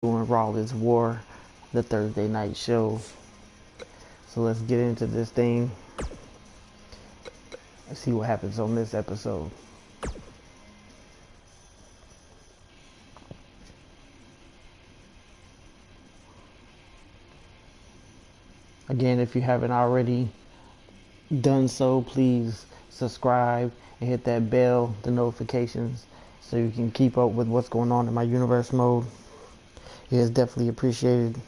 doing Rawlins War, the Thursday night show. So let's get into this thing and see what happens on this episode. Again, if you haven't already done so, please subscribe and hit that bell, the notifications, so you can keep up with what's going on in my universe mode. It is definitely appreciated.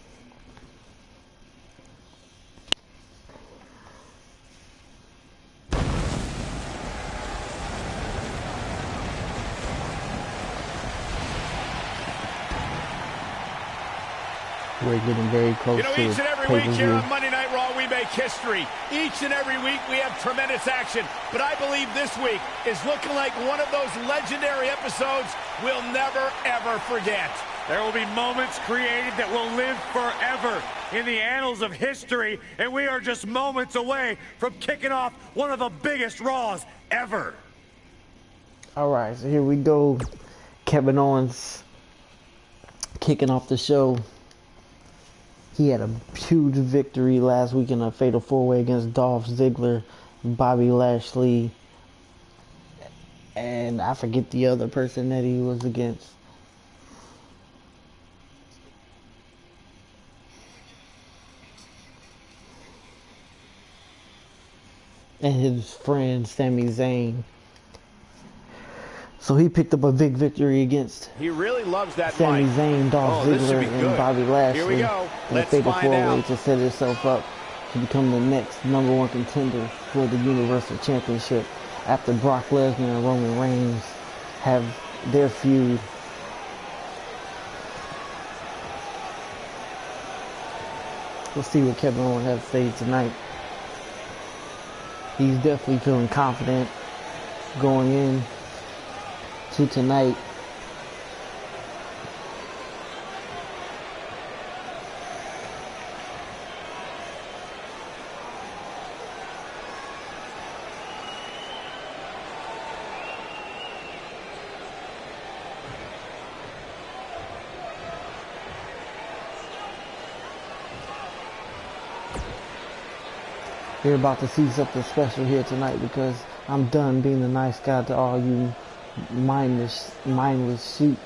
We're getting very close to each and every week here pay-per-view. on Monday Night Raw, we make history. Each and every week, we have tremendous action. But I believe this week is looking like one of those legendary episodes we'll never, ever forget. There will be moments created that will live forever in the annals of history, and we are just moments away from kicking off one of the biggest Raws ever. Alright, so here we go. Kevin Owens kicking off the show. He had a huge victory last week in a fatal four-way against Dolph Ziggler, Bobby Lashley, and I forget the other person that he was against. And his friend Sami Zayn. So he picked up a big victory against He really loves that Sami mic. Zayn, Dolph Ziggler, and Bobby Lashley. Here we go. In a Let's fatal find four-way out. to set itself up to become the next #1 contender for the Universal Championship after Brock Lesnar and Roman Reigns have their feud. We'll see what Kevin Owens has to say tonight. He's definitely feeling confident going in to tonight. You're about to see something special here tonight because I'm done being the nice guy to all you mindless sheep.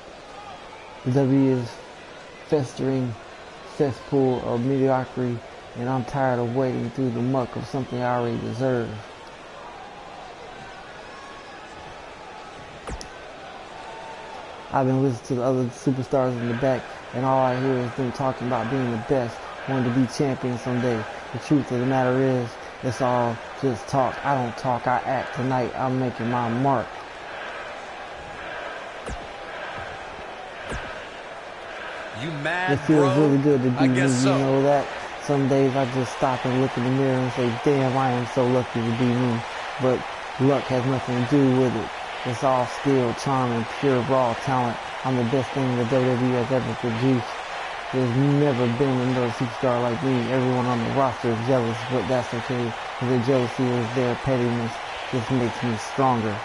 The WWE is festering cesspool of mediocrity, and I'm tired of wading through the muck of something I already deserve. I've been listening to the other superstars in the back, and all I hear is them talking about being the best, wanting to be champion someday. The truth of the matter is, it's all just talk. I don't talk, I act. Tonight, I'm making my mark. You mad, It feels bro? really good to be I me, guess so. you know that? Some days I just stop and look in the mirror and say, damn, I am so lucky to be me. But luck has nothing to do with it. It's all skill, charm, and pure raw talent. I'm the best thing the WWE has ever produced. There's never been another superstar like me. Everyone on the roster is jealous, but that's okay. Their jealousy is their pettiness. Just makes me stronger.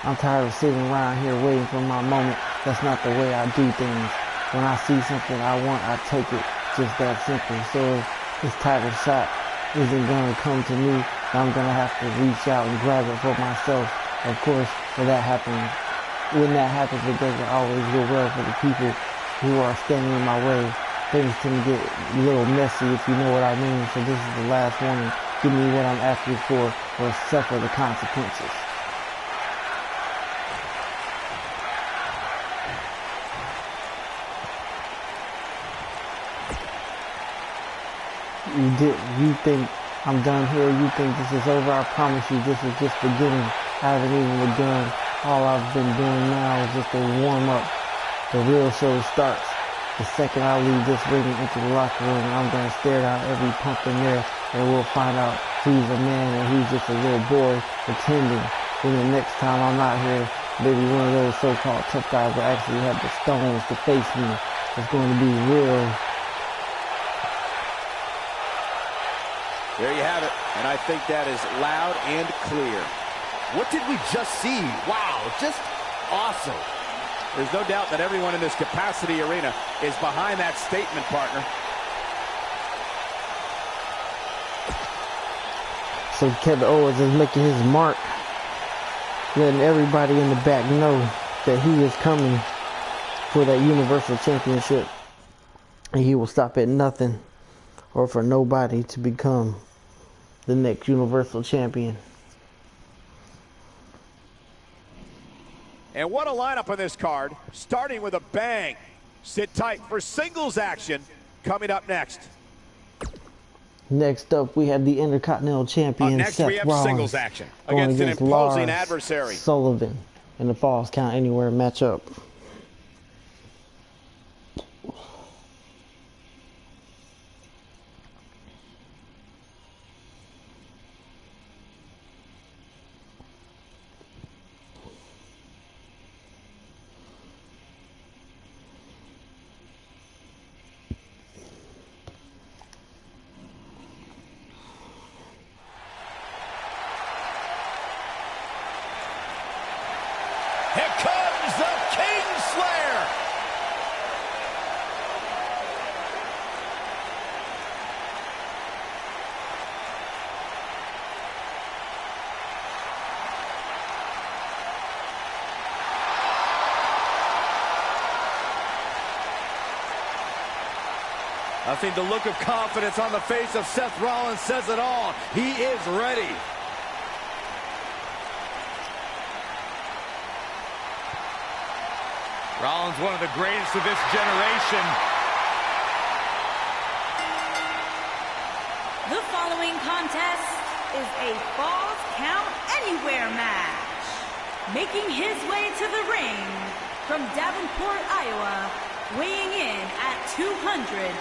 I'm tired of sitting around here waiting for my moment. That's not the way I do things. When I see something I want, I take it. Just that simple. So if this title shot isn't gonna come to me, I'm gonna have to reach out and grab it for myself. Of course, when that happens, it doesn't always go well for the people who are standing in my way. Things can get a little messy, if you know what I mean. So this is the last warning. Give me what I'm asking for, or suffer the consequences. You think I'm done here? You think this is over? I promise you this is just beginning. I haven't even begun. All I've been doing now is just a warm-up. The real show starts. The second I leave this ring into the locker room, I'm going to stare down every pump in there, and we'll find out who's a man and who's just a little boy pretending. Then the next time I'm not here, maybe one of those so-called tough guys will actually have the stones to face me. It's going to be real There you have it, and I think that is loud and clear. What did we just see? Wow, just awesome. There's no doubt that everyone in this capacity arena is behind that statement, partner. So Kevin Owens is making his mark, letting everybody in the back know that he is coming for that Universal Championship. And he will stop at nothing or for nobody to become the next Universal Champion. And what a lineup on this card, starting with a bang. Sit tight for singles action coming up next. Next up, we have the Intercontinental Champion next Seth we have Rollins singles action going against an imposing Lars adversary. Sullivan in the Falls Count Anywhere matchup. Here comes the Kingslayer. I think the look of confidence on the face of Seth Rollins says it all. He is ready. Rollins, one of the greatest of this generation. The following contest is a Falls Count Anywhere match. Making his way to the ring from Davenport, Iowa, weighing in at 217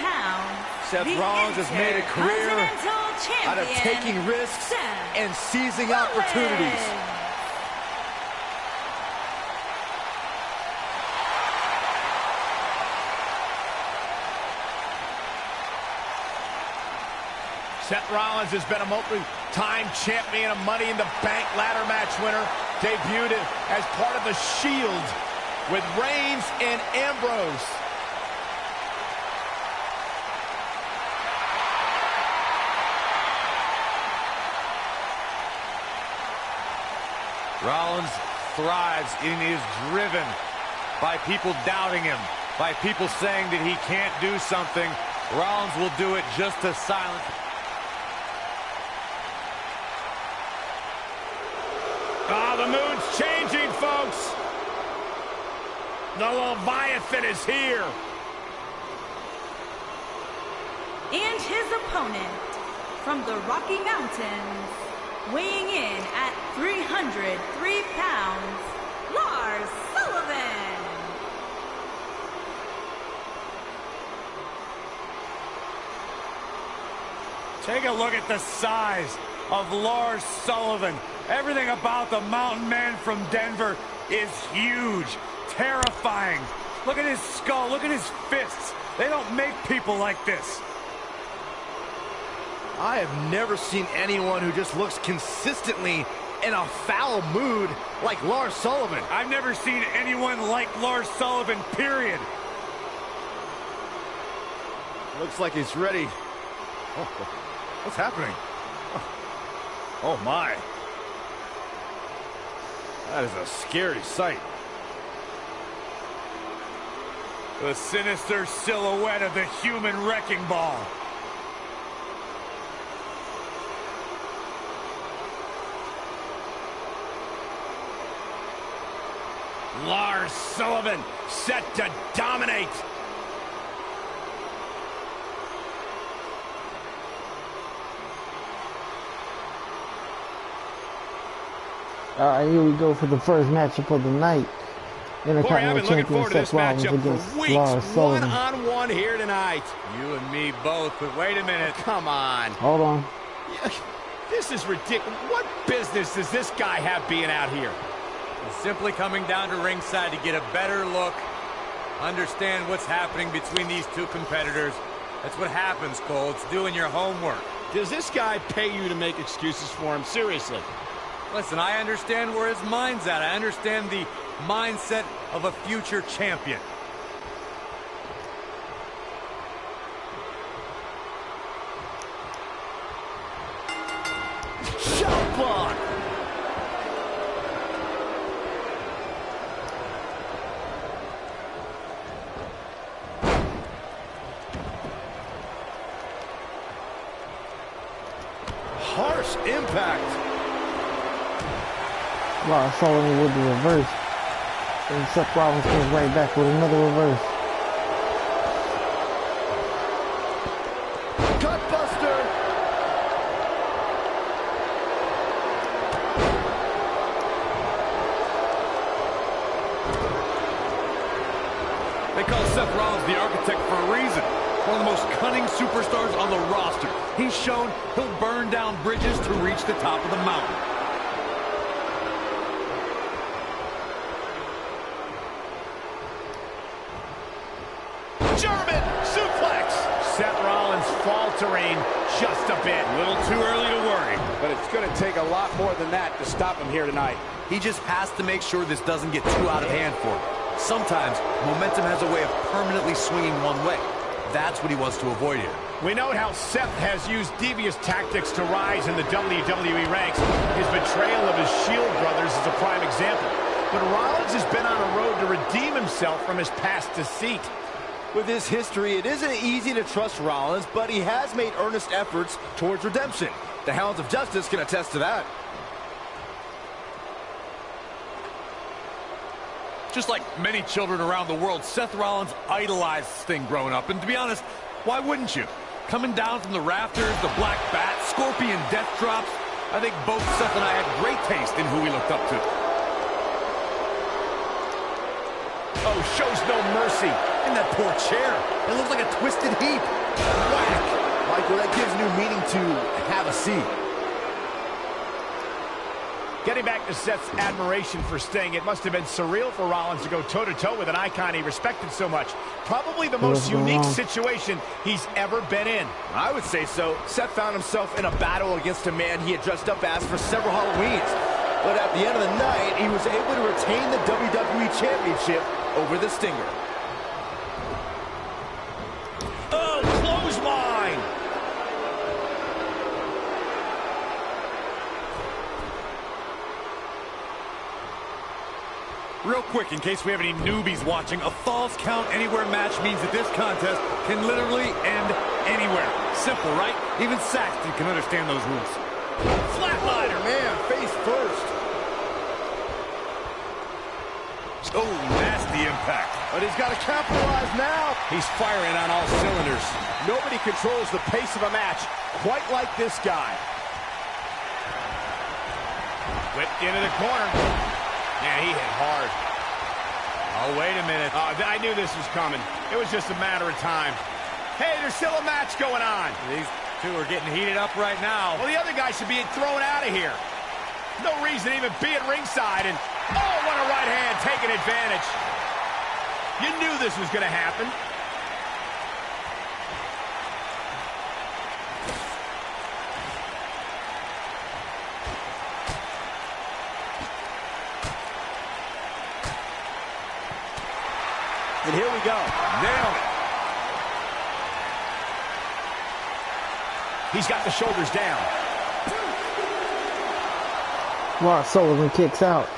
pounds. Seth Rollins has made a career out of taking risks and seizing opportunities. Seth Rollins has been a multi-time champion, a Money in the Bank ladder match winner, debuted as part of the Shield with Reigns and Ambrose. Rollins thrives and is driven by people doubting him, by people saying that he can't do something. Rollins will do it just to silence. Ah, the mood's changing, folks. The Leviathan is here. And his opponent from the Rocky Mountains, weighing in at 303 pounds, Lars Sullivan. Take a look at the size of Lars Sullivan. Everything about the mountain man from Denver is huge, terrifying. Look at his skull, look at his fists. They don't make people like this. I have never seen anyone who just looks consistently in a foul mood like Lars Sullivan. I've never seen anyone like Lars Sullivan, period. Looks like he's ready. Oh, what's happening? Oh my. That is a scary sight. The sinister silhouette of the human wrecking ball. Lars Sullivan set to dominate. All right, here we go for the first matchup of the night. Intercontinental Champion Seth Rollins against Lars Sullivan. One-on-one here tonight. You and me both, but wait a minute. Come on. Hold on. This is ridiculous. What business does this guy have being out here? He's simply coming down to ringside to get a better look, understand what's happening between these two competitors. That's what happens, Cole. It's doing your homework. Does this guy pay you to make excuses for him? Seriously. Listen, I understand where his mind's at. I understand the mindset of a future champion. Shot block. Harsh impact. Wow, Sullivan with the reverse. And Seth Rollins comes right back with another reverse. Gutbuster. They call Seth Rollins the architect for a reason. One of the most cunning superstars on the roster. He's shown he'll burn down bridges to reach the top of the mountain. German suplex. Seth Rollins faltering just a bit. A little too early to worry. But it's going to take a lot more than that to stop him here tonight. He just has to make sure this doesn't get too out of hand for him. Sometimes momentum has a way of permanently swinging one way. That's what he wants to avoid here. We note how Seth has used devious tactics to rise in the WWE ranks. His betrayal of his Shield brothers is a prime example. But Rollins has been on a road to redeem himself from his past deceit. With his history, it isn't easy to trust Rollins, but he has made earnest efforts towards redemption. The Hounds of Justice can attest to that. Just like many children around the world, Seth Rollins idolized Sting growing up. And to be honest, why wouldn't you? Coming down from the rafters, the black bat, scorpion death drops. I think both Seth and I had great taste in who we looked up to. Oh, shows no mercy. In that poor chair. It looks like a twisted heap. Whack. Michael, that gives new meaning to have a seat. Getting back to Seth's admiration for Sting, it must have been surreal for Rollins to go toe-to-toe with an icon he respected so much. Probably the most unique situation he's ever been in. I would say so. Seth found himself in a battle against a man he had dressed up as for several Halloweens. But at the end of the night, he was able to retain the WWE Championship over the Stinger. Oh, clothesline! Real quick, in case we have any newbies watching, a Falls Count Anywhere match means that this contest can literally end anywhere. Simple, right? Even Saxton can understand those rules. Flatliner! Man, face first. Oh, nasty impact. But he's got to capitalize now. He's firing on all cylinders. Nobody controls the pace of a match quite like this guy. Whipped into the corner. Man, he hit hard. Oh, wait a minute. I knew this was coming. It was just a matter of time. Hey, there's still a match going on. These two are getting heated up right now. Well, the other guy should be thrown out of here. No reason to even be at ringside. And, oh, what a right hand, taking advantage. You knew this was going to happen. And here we go. Nailed it. He's got the shoulders down. Wow, Sullivan kicks out.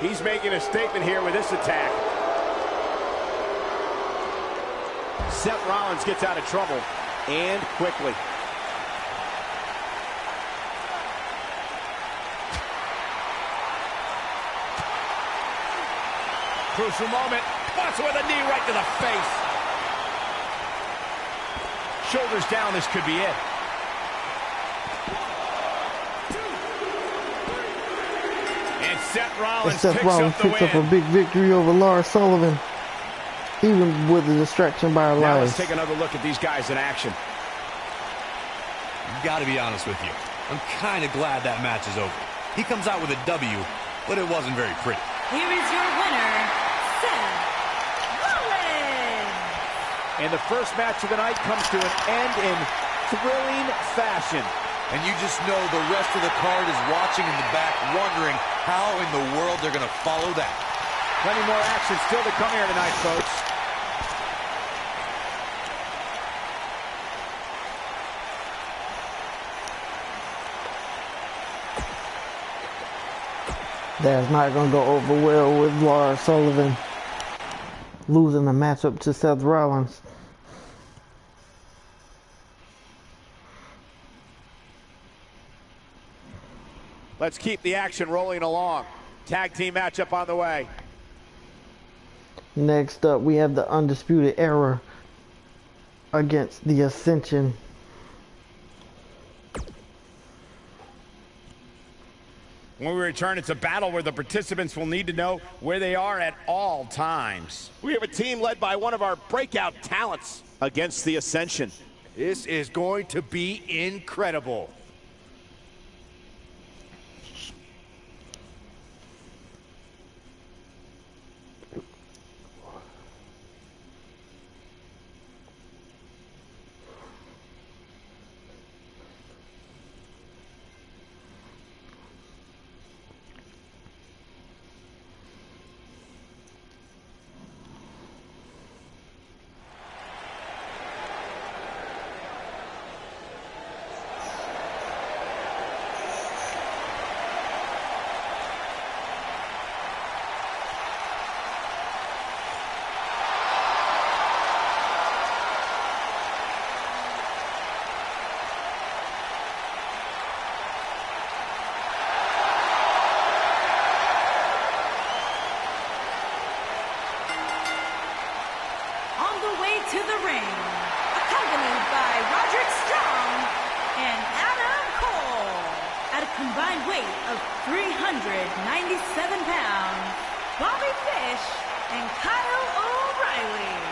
He's making a statement here with this attack. Seth Rollins gets out of trouble, and quickly. Crucial moment. Watch with a knee right to the face. Shoulders down, this could be it. And Seth Rollins, picks up a big victory over Lars Sullivan, even with the distraction by Elias. Now let's take another look at these guys in action. Gotta be honest with you. I'm kind of glad that match is over. He comes out with a W, but it wasn't very pretty. Here is your winner, Seth And the first match of the night comes to an end in thrilling fashion. And you just know the rest of the card is watching in the back, wondering how in the world they're going to follow that. Plenty more action still to come here tonight, folks. That's not going to go over well with Lars Sullivan losing the matchup to Seth Rollins. Let's keep the action rolling along. Tag team matchup on the way. Next up, we have the Undisputed Era against the Ascension. When we return, it's a battle where the participants will need to know where they are at all times. We have a team led by one of our breakout talents against the Ascension. This is going to be incredible. To the ring, accompanied by Roderick Strong and Adam Cole, at a combined weight of 397 pounds, Bobby Fish and Kyle O'Reilly.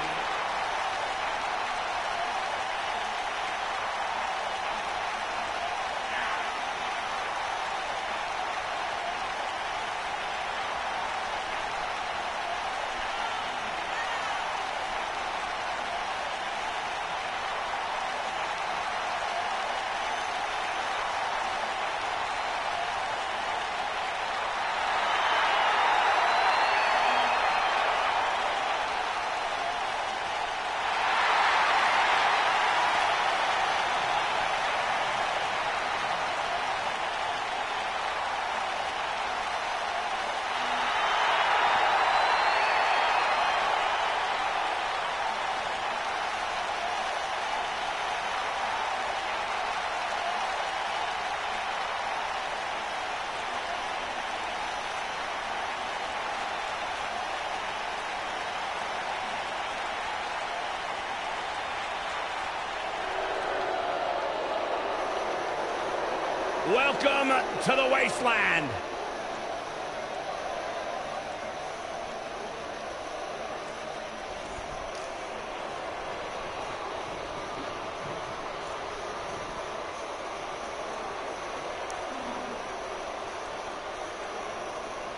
Welcome to the wasteland.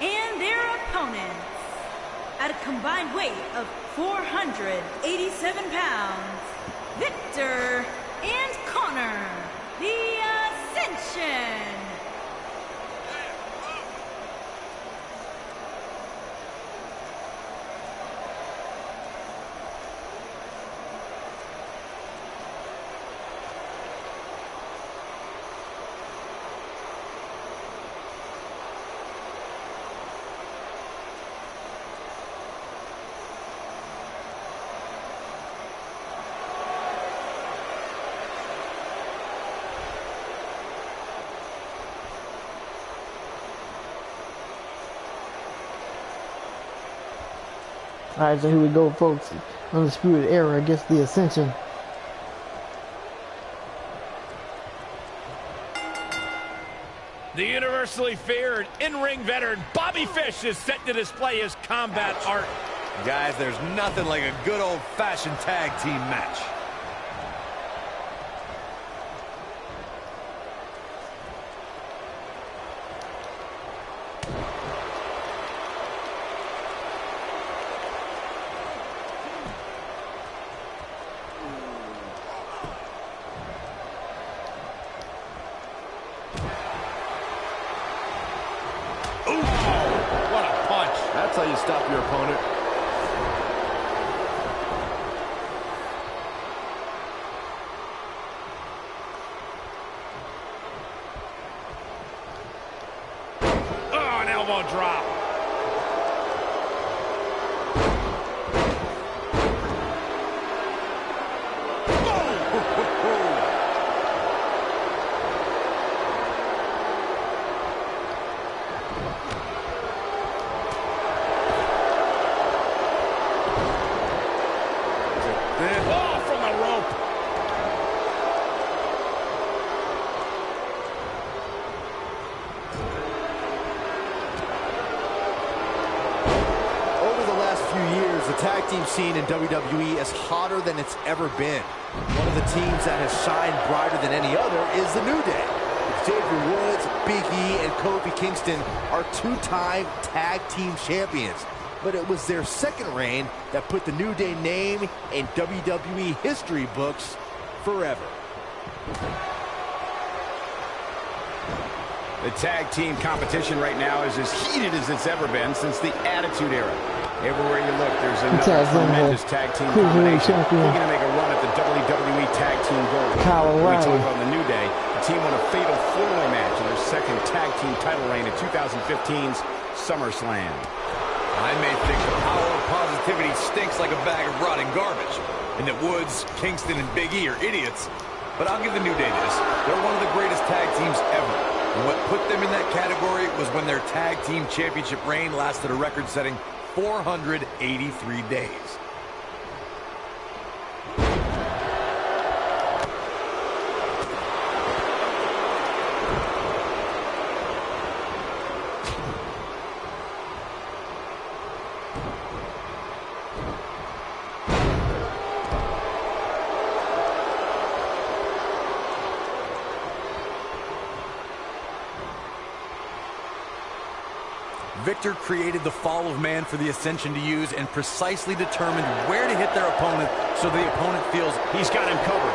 And their opponents, at a combined weight of 487 pounds, Victor and Connor, the Ascension. Alright, so here we go, folks. Undisputed Era against the Ascension. The universally feared in-ring veteran Bobby Fish is set to display his combat art. Guys, there's nothing like a good old-fashioned tag team match. stop your opponent. Oh, an elbow drop. Oh, from the rope. Over the last few years, the tag team scene in WWE is hotter than it's ever been. One of the teams that has shined brighter than any other is the New Day. Xavier Woods, Big E, and Kofi Kingston are two-time tag team champions. But it was their second reign that put the New Day name in WWE history books forever. The tag team competition right now is as heated as it's ever been since the Attitude Era. Everywhere you look, there's another tremendous tag team combination. We're going to make a run at the WWE Tag Team Gold. We talk about the New Day. The team won a fatal four-way match in their second tag team title reign at 2015's SummerSlam. I may think the power of positivity stinks like a bag of rotting garbage, and that Woods, Kingston, and Big E are idiots, but I'll give the New Day this. They're one of the greatest tag teams ever, and what put them in that category was when their tag team championship reign lasted a record-setting 483 days. Victor created the fall of man for the Ascension to use and precisely determined where to hit their opponent so the opponent feels he's got him covered.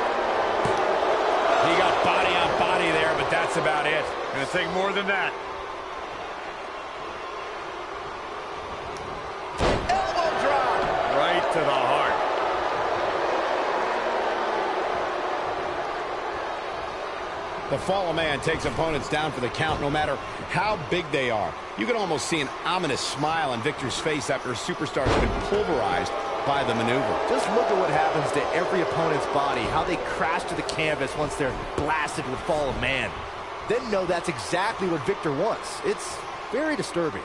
He got body on body there, but that's about it. Gonna take more than that. Elbow drop. Right to the heart. The fallen man takes opponents down for the count no matter how big they are. You can almost see an ominous smile on Victor's face after a superstar has been pulverized by the maneuver. Just look at what happens to every opponent's body, how they crash to the canvas once they're blasted with Fall of Man. Then know that's exactly what Victor wants. It's very disturbing.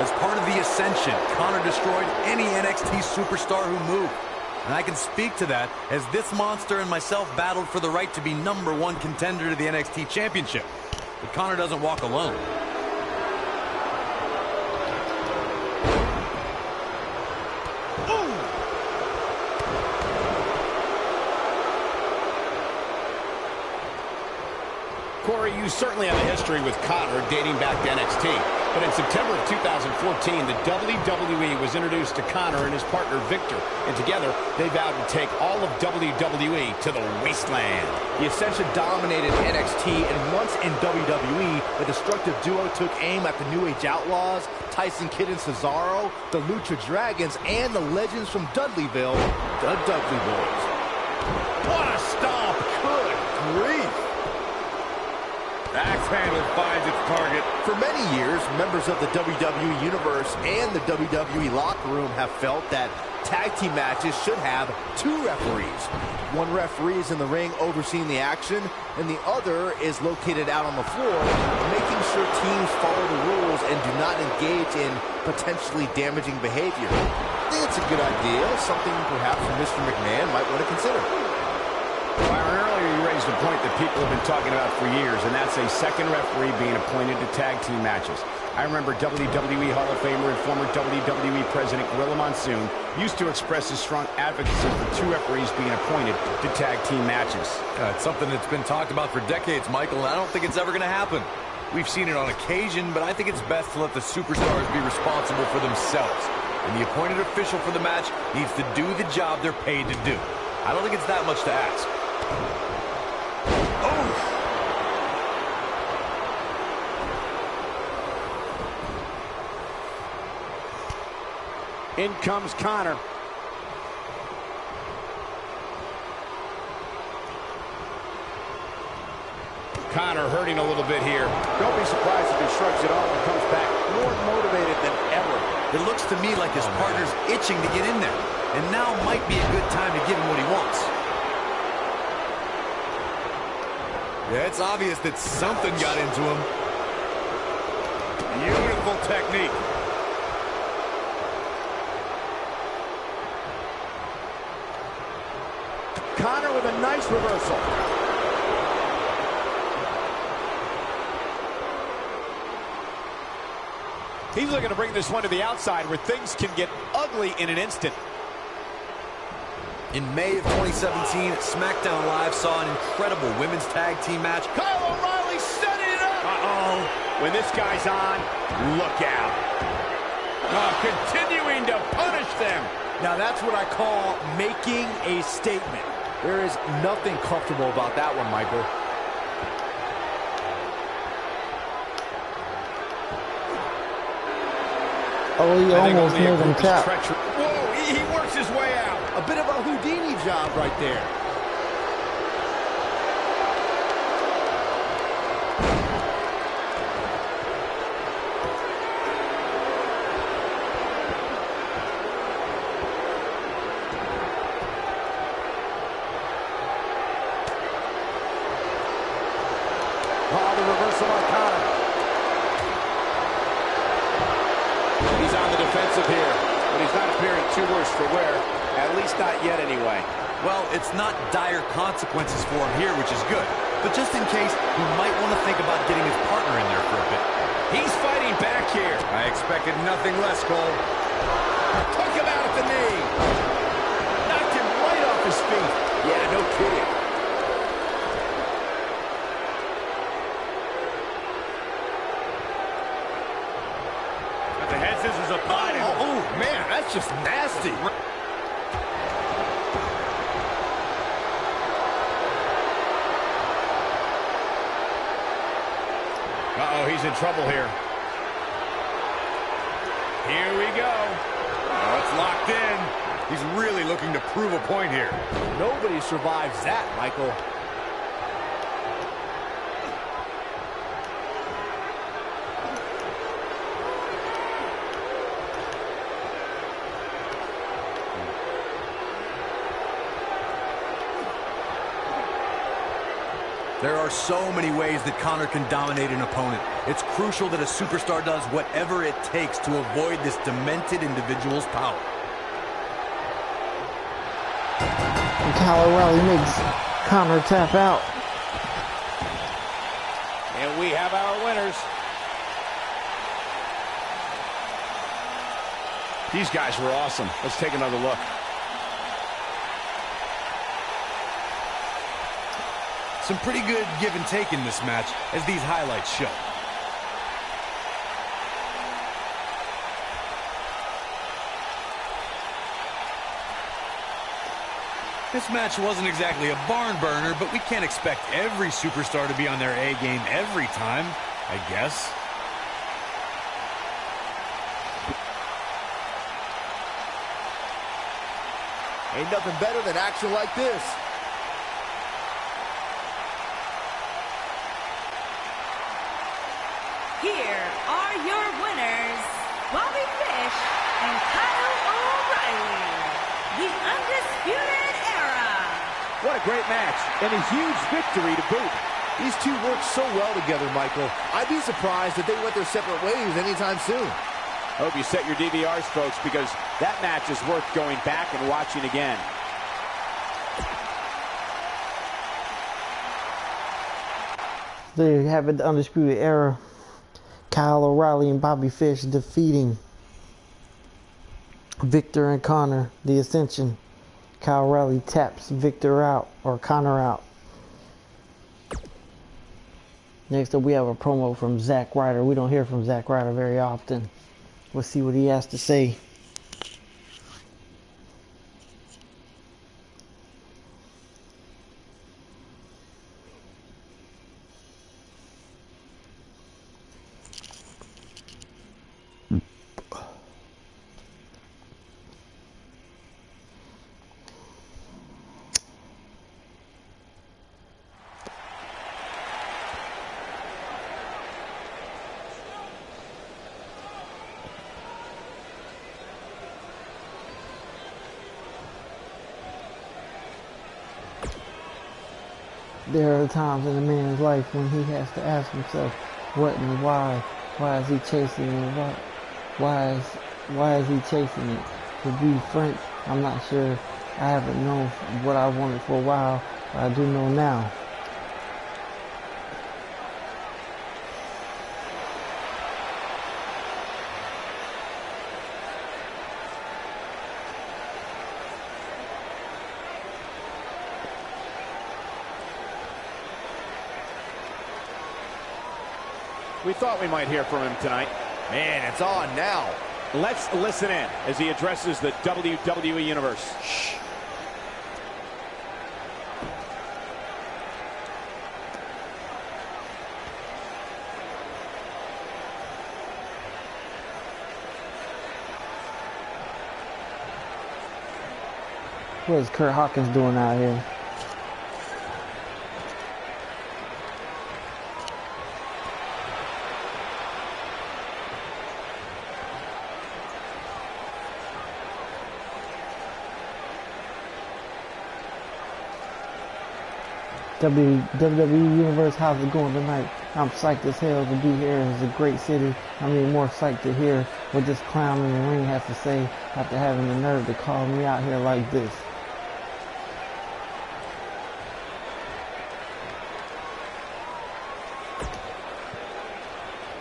As part of the Ascension, Connor destroyed any NXT superstar who moved. And I can speak to that as this monster and myself battled for the right to be #1 contender to the NXT Championship. But Connor doesn't walk alone. Corey, you certainly have a history with Connor dating back to NXT. But in September of 2014, the WWE was introduced to Connor and his partner Victor. And together, they vowed to take all of WWE to the wasteland. The Ascension dominated NXT, and once in WWE, the destructive duo took aim at the New Age Outlaws, Tyson Kidd and Cesaro, the Lucha Dragons, and the legends from Dudleyville, the Dudley Boys. What a stomp! Good grief! Axe handle finds its target. For many years, members of the WWE Universe and the WWE locker room have felt that tag team matches should have 2 referees. One referee is in the ring overseeing the action, and the other is located out on the floor, making sure teams follow the rules and do not engage in potentially damaging behavior. I think it's a good idea, something perhaps Mr. McMahon might want to consider. Byron, earlier you raised a point that people have been talking about for years, and that's a second referee being appointed to tag team matches. I remember WWE Hall of Famer and former WWE President Gorilla Monsoon used to express his strong advocacy for 2 referees being appointed to tag team matches. It's something that's been talked about for decades, Michael, and I don't think it's ever going to happen. We've seen it on occasion, but I think it's best to let the superstars be responsible for themselves. and the appointed official for the match needs to do the job they're paid to do. I don't think it's that much to ask. Oh! In comes Connor. Connor hurting a little bit here. Don't be surprised if he shrugs it off and comes back more motivated than ever. It looks to me like his partner's itching to get in there, and now might be a good time to give him what he wants. Yeah, it's obvious that something got into him. Beautiful technique. Connor with a nice reversal. He's looking to bring this one to the outside where things can get ugly in an instant. In May of 2017, SmackDown Live saw an incredible women's tag team match. Kyle O'Reilly setting it up. Uh-oh. When this guy's on, look out. Continuing to punish them. Now that's what I call making a statement. There is nothing comfortable about that one, Michael. Oh, he almost made him tap. Whoa, he works his way out. A bit of a Houdini job right there. Oh, the reversal on Connor. He's on the defensive here, but he's not appearing too worse for wear. At least not yet, anyway. Well, it's not dire consequences for him here, which is good. But just in case, he might want to think about getting his partner in there for a bit. He's fighting back here. I expected nothing less, Cole. Took him out at the knee. Knocked him right off his feet. Yeah, no kidding. The head scissors applied. Oh, man, that's just nasty. Uh-oh, he's in trouble here. Here we go. Oh, it's locked in. He's really looking to prove a point here. Nobody survives that, Michael. There are so many ways that Connor can dominate an opponent. It's crucial that a superstar does whatever it takes to avoid this demented individual's power. And Kyle O'Reilly makes Connor tap out. And we have our winners. These guys were awesome. Let's take another look. Some pretty good give and take in this match, as these highlights show. This match wasn't exactly a barn burner, but we can't expect every superstar to be on their A game every time, I guess. Ain't nothing better than action like this. Here are your winners, Bobby Fish and Kyle O'Reilly, the Undisputed Era. What a great match, and a huge victory to boot. These two work so well together, Michael. I'd be surprised if they went their separate ways anytime soon. I hope you set your DVRs, folks, because that match is worth going back and watching again. There you have it, the Undisputed Era. Kyle O'Reilly and Bobby Fish defeating Victor and Connor, the Ascension. Kyle O'Reilly taps Victor out, or Connor out. Next up, we have a promo from Zack Ryder. We don't hear from Zack Ryder very often. We'll see what he has to say. There are times in a man's life when he has to ask himself what and why. Why is he chasing it? Why is he chasing it? To be frank, I'm not sure. I haven't known what I wanted for a while, but I do know now. We thought we might hear from him tonight. Man, it's on now. Let's listen in as he addresses the WWE Universe. Shh. What is Kurt Hawkins doing out here? WWE Universe, how's it going tonight? I'm psyched as hell to be here. It's a great city. I mean, more psyched to hear what this clown in the ring has to say after having the nerve to call me out here like this.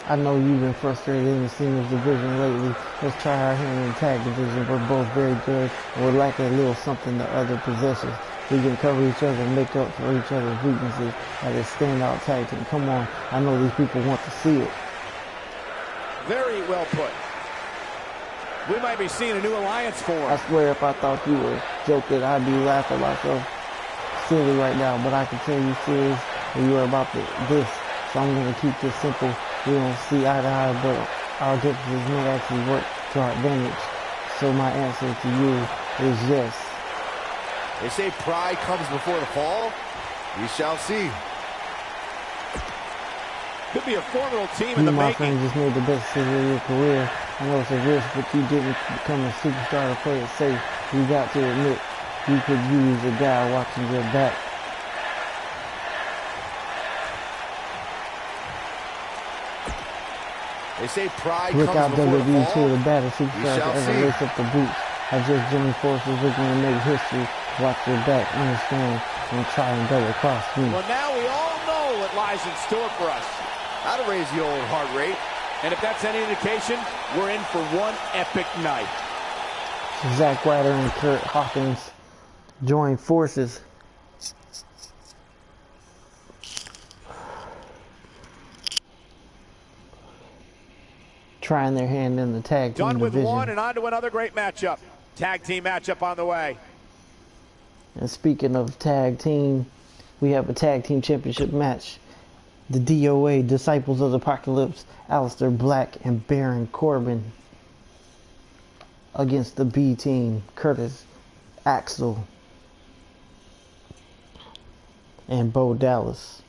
I know you've been frustrated in the singles division lately. Let's try our hand in the tag division. We're both very good, and we're lacking a little something the other possesses. We can cover each other and make up for each other's weaknesses as a standout tag team. Come on, I know these people want to see it. Very well put. We might be seeing a new alliance form. I swear if I thought you were joking, I'd be laughing myself silly right now. But I can tell you serious and you are about this. So I'm going to keep this simple. We don't see eye to eye, but our differences may actually work to our advantage. So my answer to you is yes. They say pride comes before the fall. We shall see. Could be a formidable team You, in the my making. friend, just made the best decision of your career. I know it's a risk, but you didn't become a superstar to play it safe. You got to admit, you could use a guy watching your back. They say pride Look comes out, before the WWE2, fall. the baddest superstar to ever see. lace up the boots. I just joined forces looking to make history. Watch your back, understand, and try and double cross me. Well, now we all know what lies in store for us. That'll raise the old heart rate. And if that's any indication, we're in for one epic night. Zack Ryder and Kurt Hawkins join forces. Trying their hand in the tag team Done with division. one and on to another great matchup. Tag team matchup on the way. And speaking of tag team, we have a tag team championship match. The DOA, Disciples of the Apocalypse, Aleister Black and Baron Corbin against the B team, Curtis Axel and Bo Dallas.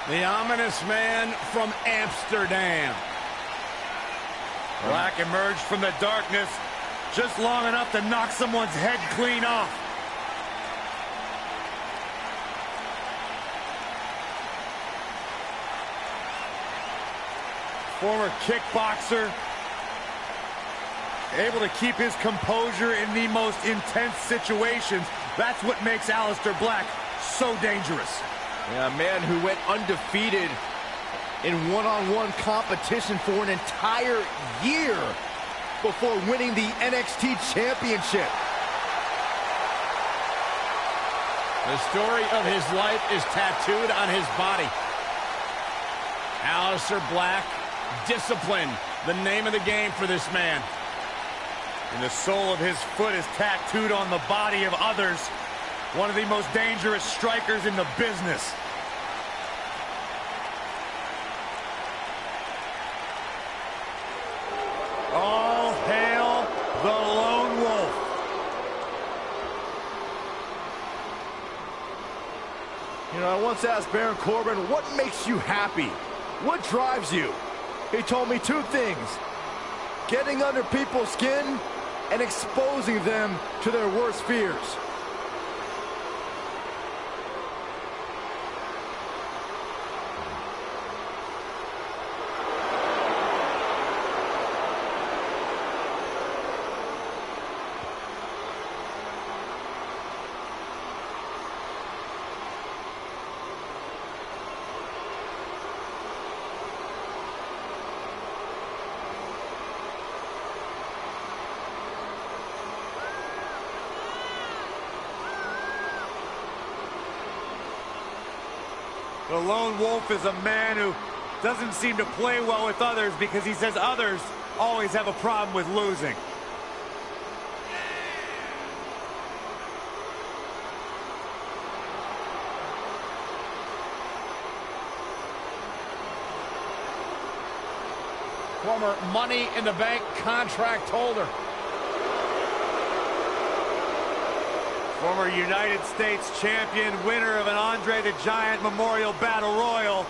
The ominous man from Amsterdam. Black emerged from the darkness just long enough to knock someone's head clean off. Former kickboxer, able to keep his composure in the most intense situations. That's what makes Aleister Black so dangerous. Yeah, a man who went undefeated in one-on-one competition for an entire year before winning the NXT Championship. The story of his life is tattooed on his body. Aleister Black, discipline, the name of the game for this man. And the sole of his foot is tattooed on the body of others. One of the most dangerous strikers in the business. All hail the Lone Wolf. You know, I once asked Baron Corbin, what makes you happy? What drives you? He told me two things: getting under people's skin and exposing them to their worst fears. The Lone Wolf is a man who doesn't seem to play well with others because he says others always have a problem with losing. Former Money in the Bank contract holder. Former United States champion, winner of an Andre the Giant Memorial Battle Royal.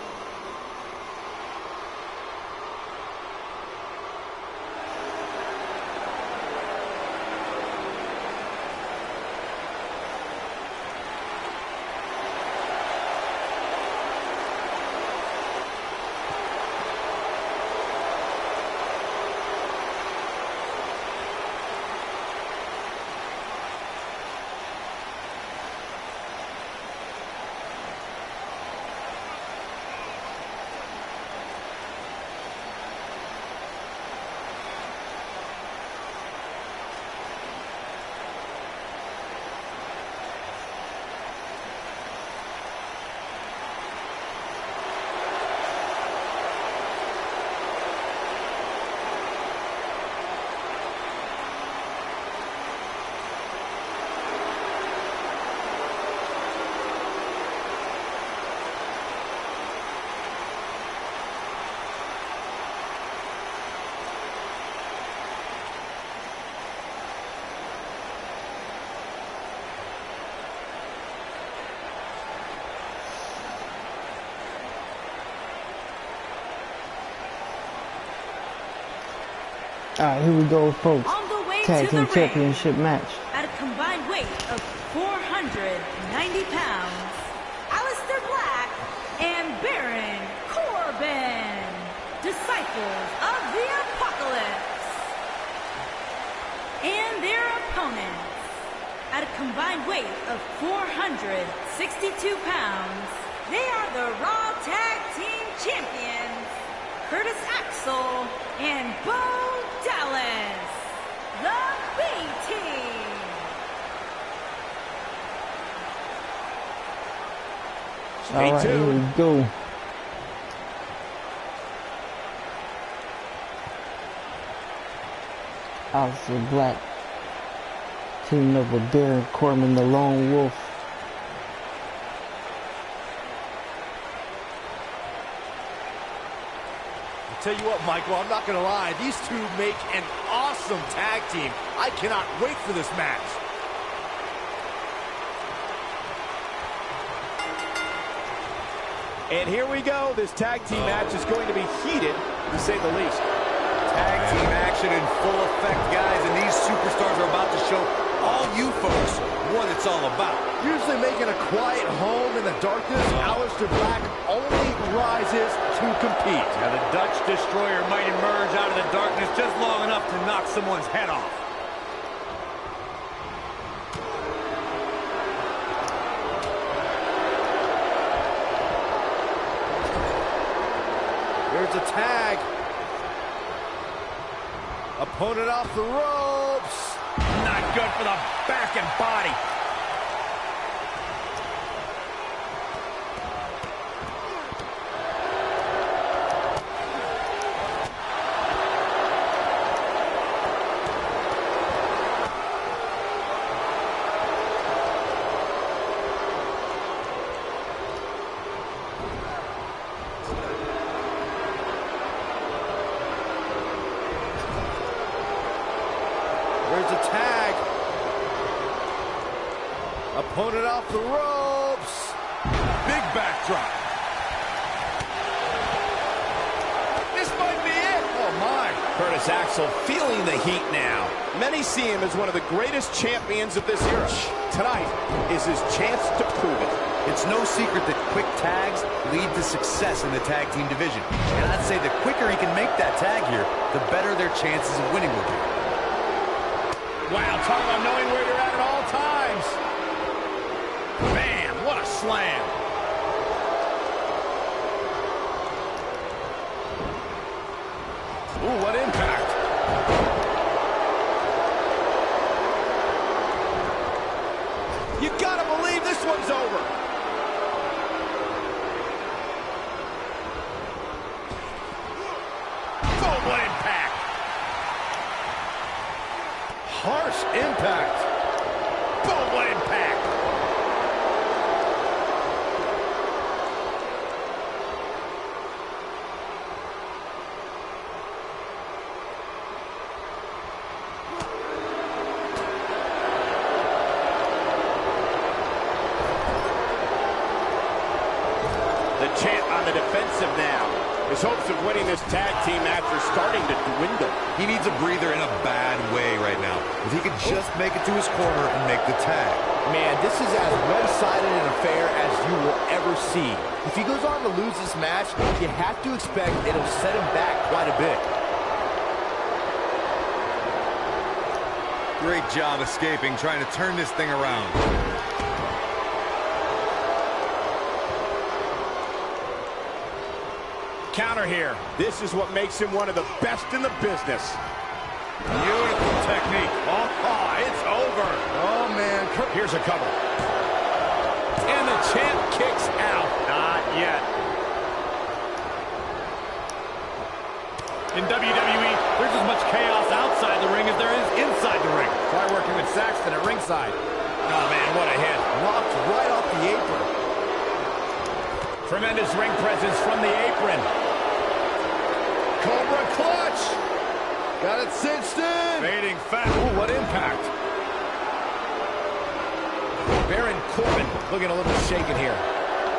All right, here we go, folks. On the way Tag to the Team Championship match. At a combined weight of 490 pounds, Aleister Black and Baron Corbin, disciples of the Apocalypse. And their opponents, at a combined weight of 462 pounds, they are the Raw Tag Team Champions, Curtis Axel and Bo Dallas, the B-Team. All right, here we go. Aleister Black teaming up with Baron Corbin, the Lone Wolf. Tell you what, Michael, I'm not going to lie. These two make an awesome tag team. I cannot wait for this match. And here we go. This tag team match is going to be heated, to say the least. Tag team action in full effect, guys, and these superstars are about to show all you folks what it's all about. Usually making a quiet home in the darkness, Aleister Black only rises to compete. Now the Dutch Destroyer might emerge out of the darkness just long enough to knock someone's head off. There's a tag. Opponent off the ropes. Not good for the back and body. There's a tag. Opponent off the ropes. Big backdrop. This might be it. Oh, my. Curtis Axel feeling the heat now. Many see him as one of the greatest champions of this era. Tonight is his chance to prove it. It's no secret that quick tags lead to success in the tag team division. And I'd say the quicker he can make that tag here, the better their chances of winning will be. Wow, talk about knowing where you're at all times. Bam, what a slam. Ooh, what impact. You gotta believe this one's over. Boom, what impact. Harsh impact. Boom, what impact. The champ on the defensive now. His hopes of winning this tag team match are starting to dwindle. He needs a breather in a bad way right now. If he could just make it to his corner and make the tag. Man, this is as one-sided an affair as you will ever see. If he goes on to lose this match, you have to expect it'll set him back quite a bit. Great job escaping, trying to turn this thing around. Counter here. This is what makes him one of the best in the business. Beautiful technique. Oh, it's over. Oh, man. Here's a cover. And the champ kicks out. Not yet. In WWE, There's as much chaos outside the ring as there is inside the ring. try working with Saxton at ringside. Oh, man, what a hit. Knocked right off the apron. Tremendous ring presence from the apron. Cobra clutch. Got it cinched in. Fading fast. Ooh, what impact. Baron Corbin looking a little shaken here.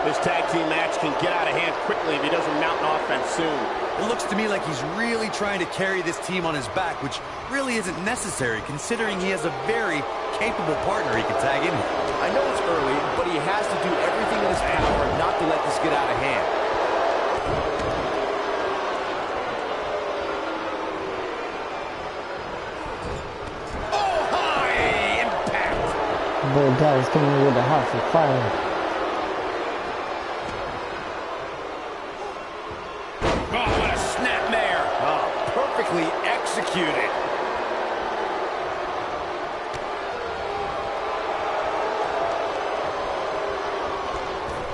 This tag team match can get out of hand quickly if he doesn't mount an offense soon. It looks to me like he's really trying to carry this team on his back, which really isn't necessary considering he has a very capable partner he can tag in with. I know it's early, but he has to do everything in his power not to let this get out of hand. Oh, high impact. Boy, guys coming with the house of fire. Oh, what a snapmare. Oh, perfectly executed.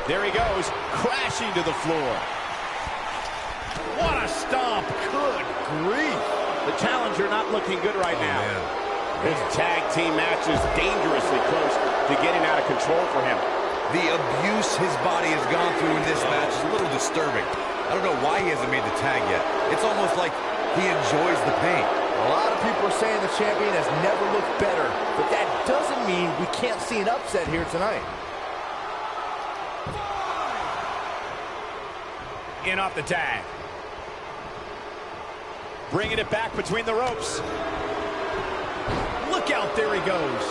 There he goes, crashing to the floor. What a stomp. Good grief. The challenger not looking good right now. Man. This tag team match is dangerously close to getting out of control for him. The abuse his body has gone through in this match is a little disturbing. I don't know why he hasn't made the tag yet. It's almost like he enjoys the pain. A lot of people are saying the champion has never looked better, but that doesn't mean we can't see an upset here tonight. In off the tag. Bringing it back between the ropes. Look out, there he goes.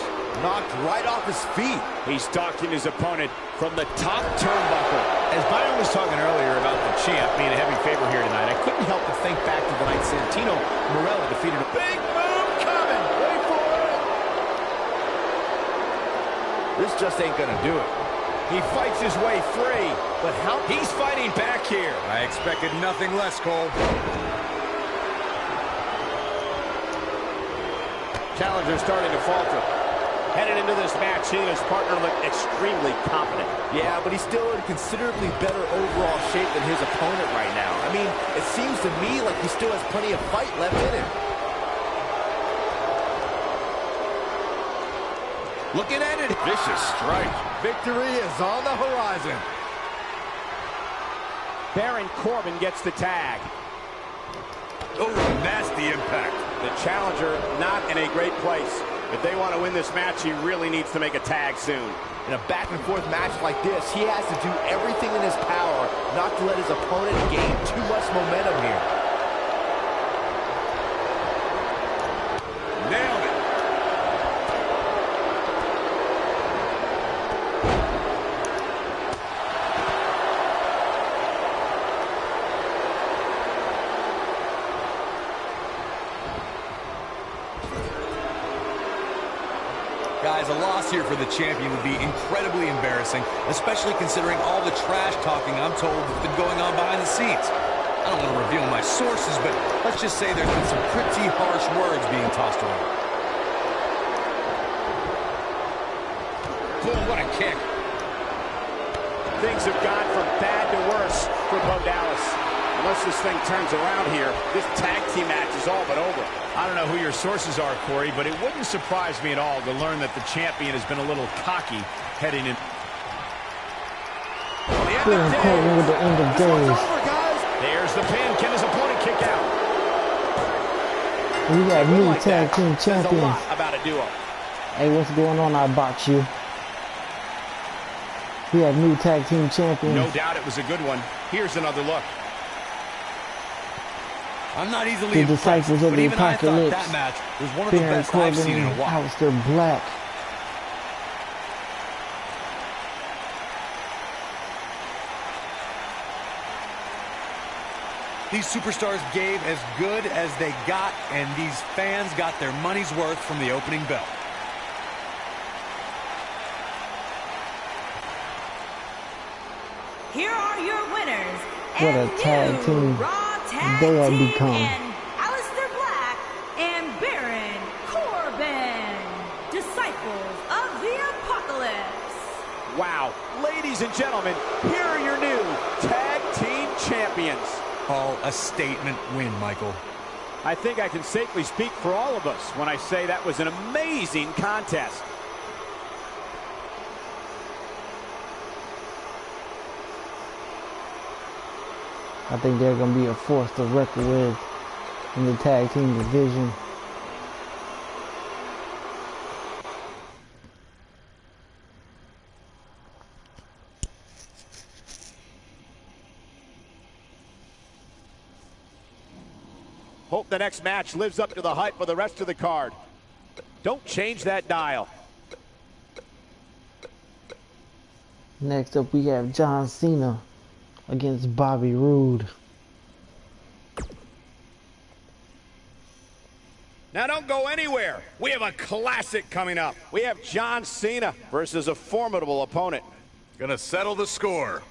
Knocked right off his feet. He's stalking his opponent from the top turnbuckle. As Byron was talking earlier about the champ being a heavy favorite here tonight, I couldn't help but think back to the night Santino Marella defeated a Big move coming. Wait for it. This just ain't gonna do it. He fights his way free. But how? He's fighting back here. I expected nothing less, Cole. Challenger starting to falter. Headed into this match, he and his partner look extremely confident. Yeah, but he's still in considerably better overall shape than his opponent right now. I mean, it seems to me like he still has plenty of fight left in him. Looking at it. Vicious strike. Victory is on the horizon. Baron Corbin gets the tag. Oh, nasty impact. The challenger not in a great place. If they want to win this match, he really needs to make a tag soon. In a back-and-forth match like this, he has to do everything in his power not to let his opponent gain too much momentum here. Nailed it. Guys, a loss here for the champion would be incredibly embarrassing, especially considering all the trash talking I'm told has been going on behind the scenes. I don't want to reveal my sources, but let's just say there's been some pretty harsh words being tossed around. Boom, what a kick. Things have gone from bad to worse for Bo Dallas. Unless this thing turns around here, this tag team match is all but over. I don't know who your sources are, Corey, but it wouldn't surprise me at all to learn that the champion has been a little cocky heading in. Baron Corbin with the end of days. There's the pin. Can his opponent kick out? We got new tag team Says a champions. lot about a duo. Hey, what's going on? I bought you. We have new tag team champions. No doubt it was a good one. Here's another look. I'm not easily The impressed, Disciples of but the even I thought Apocalypse. that match was one of the Baron best I've Corbin seen in a and while. Aleister Black. These superstars gave as good as they got, and these fans got their money's worth from the opening bell. Here are your winners. What a and tag new team Raw tag they have team become. in Aleister Black and Baron Corbin, Disciples of the Apocalypse. Wow. Ladies and gentlemen, here are your new tag team champions. Oh, a statement win, Michael. I think I can safely speak for all of us when I say that was an amazing contest. I think they're going to be a force to reckon with in the tag team division. Hope the next match lives up to the hype for the rest of the card. Don't change that dial. Next up, we have John Cena against Bobby Roode. Now don't go anywhere. We have a classic coming up. We have John Cena versus a formidable opponent. Gonna settle the score.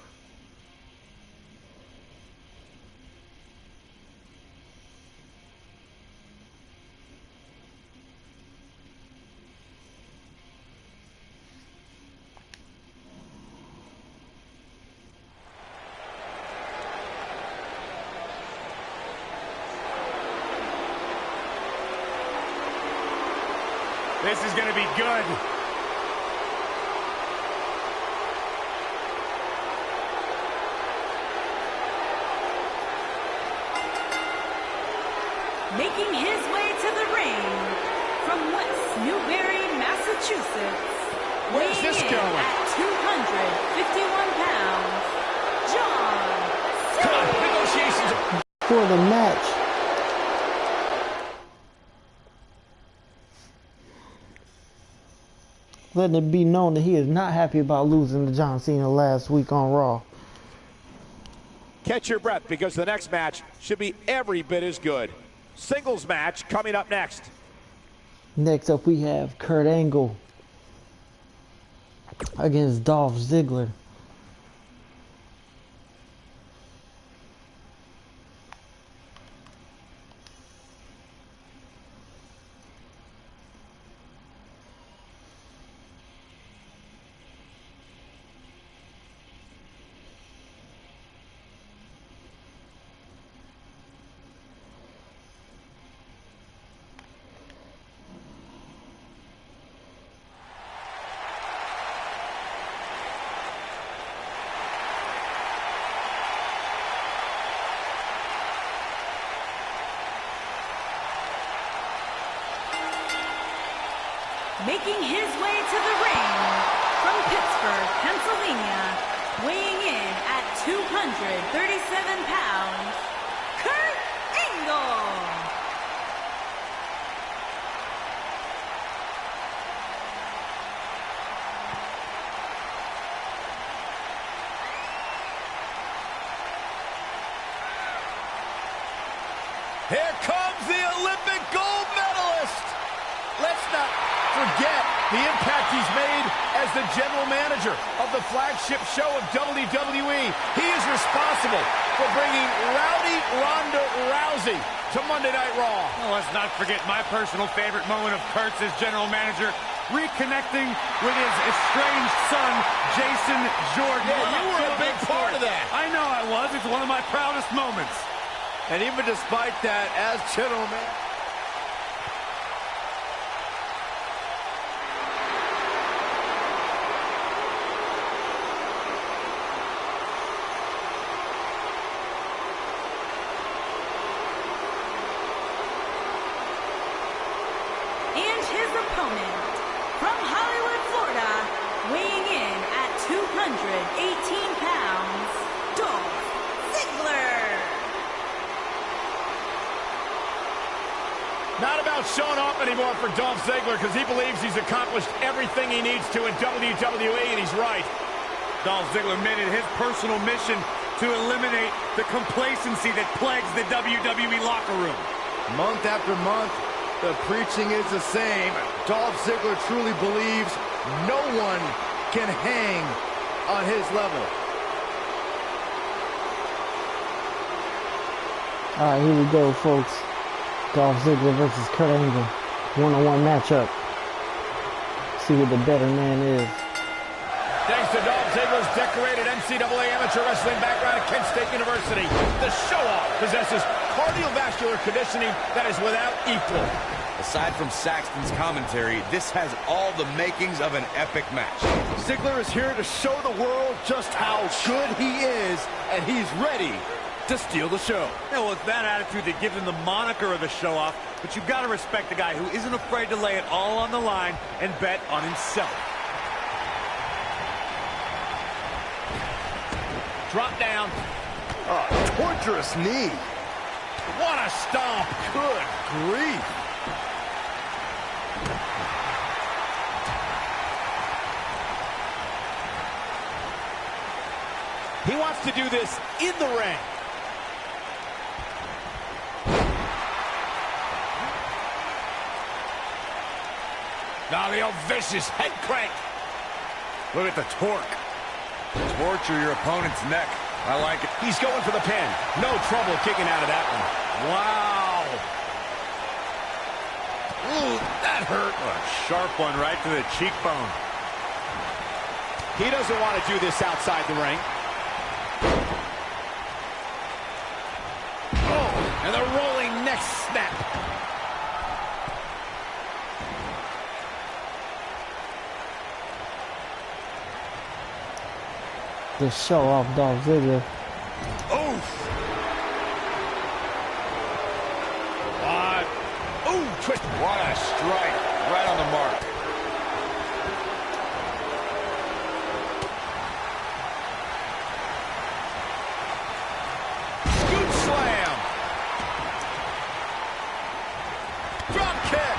This is going to be good. Making his way to the ring from West Newbury, Massachusetts. Where's this weighing in going? at 251 pounds, John Come on, Cena. negotiations. For the match, letting it be known that he is not happy about losing to John Cena last week on Raw. Catch your breath, because the next match should be every bit as good. Singles match coming up next. Next up, we have Kurt Angle against Dolph Ziggler. Making his way to the ring from Pittsburgh, Pennsylvania, weighing in at 237 pounds, Kurt Angle. Here comes the Olympic gold medalist. Let's not forget the impact he's made as the general manager of the flagship show of WWE. He is responsible for bringing Rowdy Ronda Rousey to Monday Night Raw. Well, let's not forget my personal favorite moment of Kurt's as general manager, reconnecting with his estranged son, Jason Jordan. Yeah, you were a big part of that. I know I was. It's one of my proudest moments. And even despite that, as general manager, And his opponent from Hollywood, Florida, weighing in at 218 pounds, Dolph Ziggler. Not about showing off anymore for Dolph Ziggler, because he believes he's accomplished everything he needs to in WWE, and he's right. Dolph Ziggler made it his personal mission to eliminate the complacency that plagues the WWE locker room. month after month, the preaching is the same. Dolph Ziggler truly believes no one can hang on his level. All right, here we go, folks. Dolph Ziggler versus Kurt Angle. One-on-one matchup. See what the better man is. Thanks to Dolph Ziggler's decorated NCAA amateur wrestling background at Kent State University, the show-off possesses cardiovascular conditioning that is without equal. Aside from Saxton's commentary, this has all the makings of an epic match. Ziggler is here to show the world just how good he is, and he's ready to steal the show. Yeah, well, it's that attitude that gives him the moniker of the show-off, but you've got to respect the guy who isn't afraid to lay it all on the line and bet on himself. Drop down. Oh, torturous knee. What a stomp. Good grief. He wants to do this in the ring. Now the old vicious head crank. Look at the torque. Torture your opponent's neck. I like it. He's going for the pin. No trouble kicking out of that one. Wow. Ooh, that hurt. A sharp one right to the cheekbone. He doesn't want to do this outside the ring. Oh, and the rolling neck snap. The show off Dolph Ziggler. Oof. What? Ooh, twist. What a strike. Right on the mark. Scoop slam. Drop kick.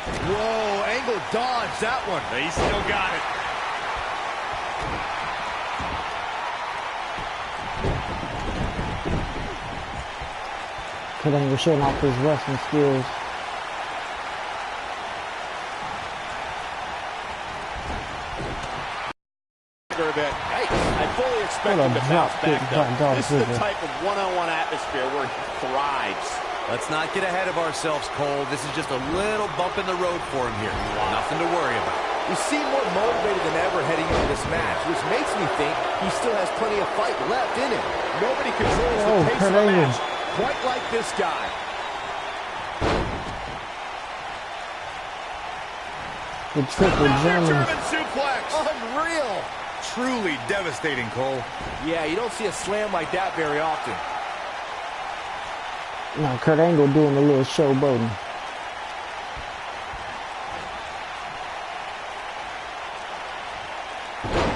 Whoa, Angle dodged that one. He still got it. Kurt Angle showing off his wrestling skills. Hey, I fully expect him to bounce back, though. This is the type of one-on-one atmosphere where he thrives. Let's not get ahead of ourselves, Cole. This is just a little bump in the road for him here. Nothing to worry about. We seem more motivated than ever heading into this match, which makes me think he still has plenty of fight left in him. Nobody controls the pace of the match quite like this guy. The triple German suplex. Unreal. Truly devastating, Cole. Yeah, you don't see a slam like that very often. Now Kurt Angle doing a little showboating.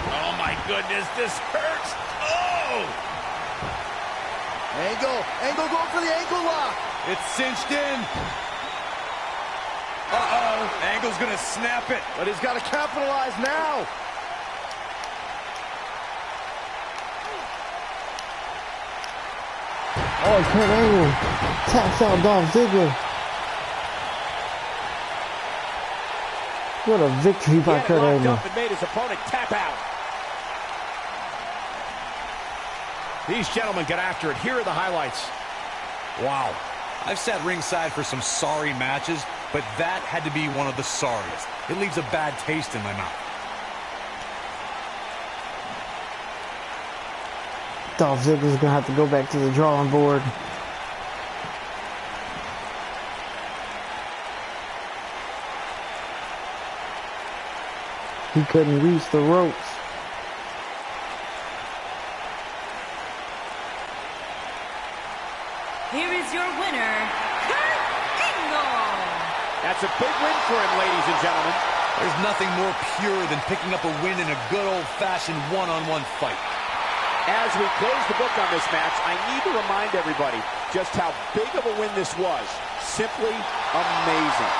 Oh my goodness, this hurts. Oh! Angle going for the ankle lock. It's cinched in. Uh-oh. Angle's gonna snap it. But he's got to capitalize now. Oh, Kurt Angle taps out Dolph Ziggler. What a victory by Kurt Angle. Up and made his opponent tap out. These gentlemen get after it. Here are the highlights. Wow. I've sat ringside for some sorry matches, but that had to be one of the sorriest. It leaves a bad taste in my mouth. Dolph Ziggler's gonna have to go back to the drawing board. He couldn't reach the ropes. Here is your winner, Kurt Angle. That's a big win for him, ladies and gentlemen. There's nothing more pure than picking up a win in a good old-fashioned one-on-one fight. As we close the book on this match, I need to remind everybody just how big of a win this was. Simply amazing.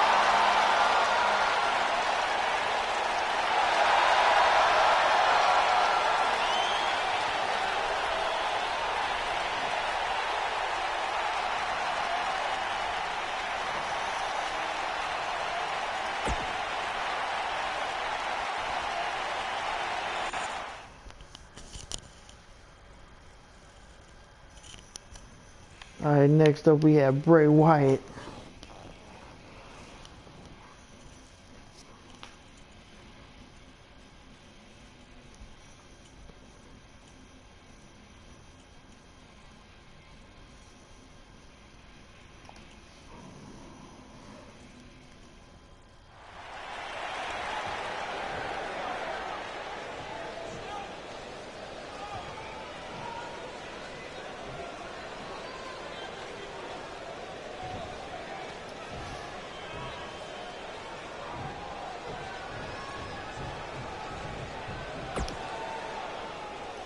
Alright, next up we have Bray Wyatt.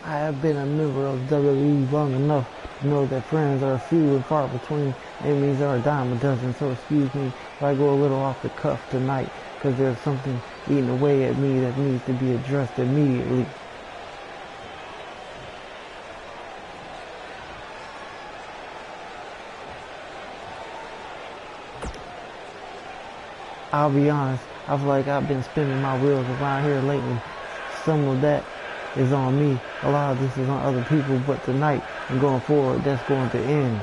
I have been a member of WWE long enough to know that friends are few and far between. Enemies are a dime a dozen, so excuse me if I go a little off the cuff tonight, because there's something eating away at me that needs to be addressed immediately. I'll be honest, I feel like I've been spinning my wheels around here lately. Some of that is on me. A lot of this is on other people, but tonight and going forward, that's going to end.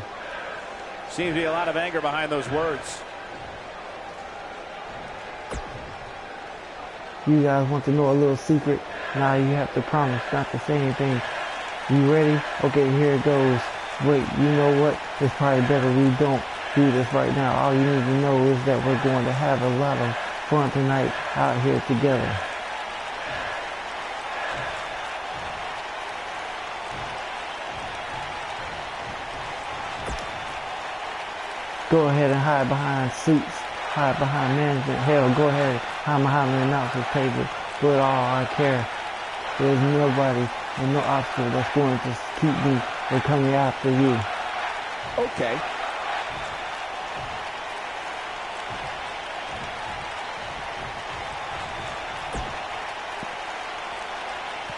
Seems to be a lot of anger behind those words. You guys want to know a little secret? Now you have to promise not to say anything. You ready? Okay, here it goes. Wait, you know what? It's probably better we don't do this right now. All you need to know is that we're going to have a lot of fun tonight out here together. Go ahead and hide behind seats, hide behind management. Hell, go ahead and hide behind the announcer's table. But all I care, there's nobody and no obstacle that's going to keep me from coming after you. Okay.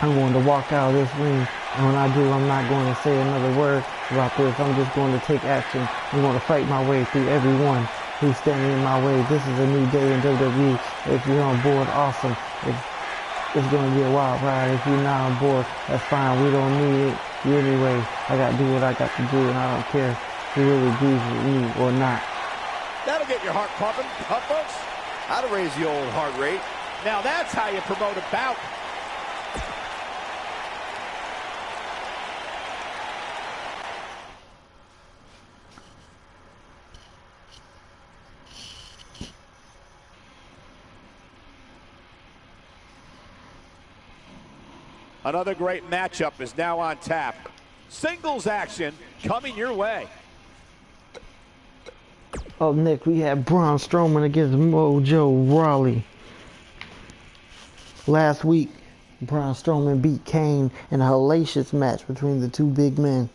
I'm going to walk out of this ring, and when I do, I'm not going to say another word about this. I'm just going to take action. I'm going to fight my way through everyone who's standing in my way. This is a new day in WWE. If you're on board, awesome. It's going to be a wild ride. If you're not on board, that's fine. We don't need you anyway. I got to do what I got to do, and I don't care if you really agrees with me or not. That'll get your heart pumping, huh, folks? That'll raise the old heart rate. Now that's how you promote a bout. Another great matchup is now on tap. Singles action coming your way. Up next, we have Braun Strowman against Mojo Rawley. Last week, Braun Strowman beat Kane in a hellacious match between the two big men.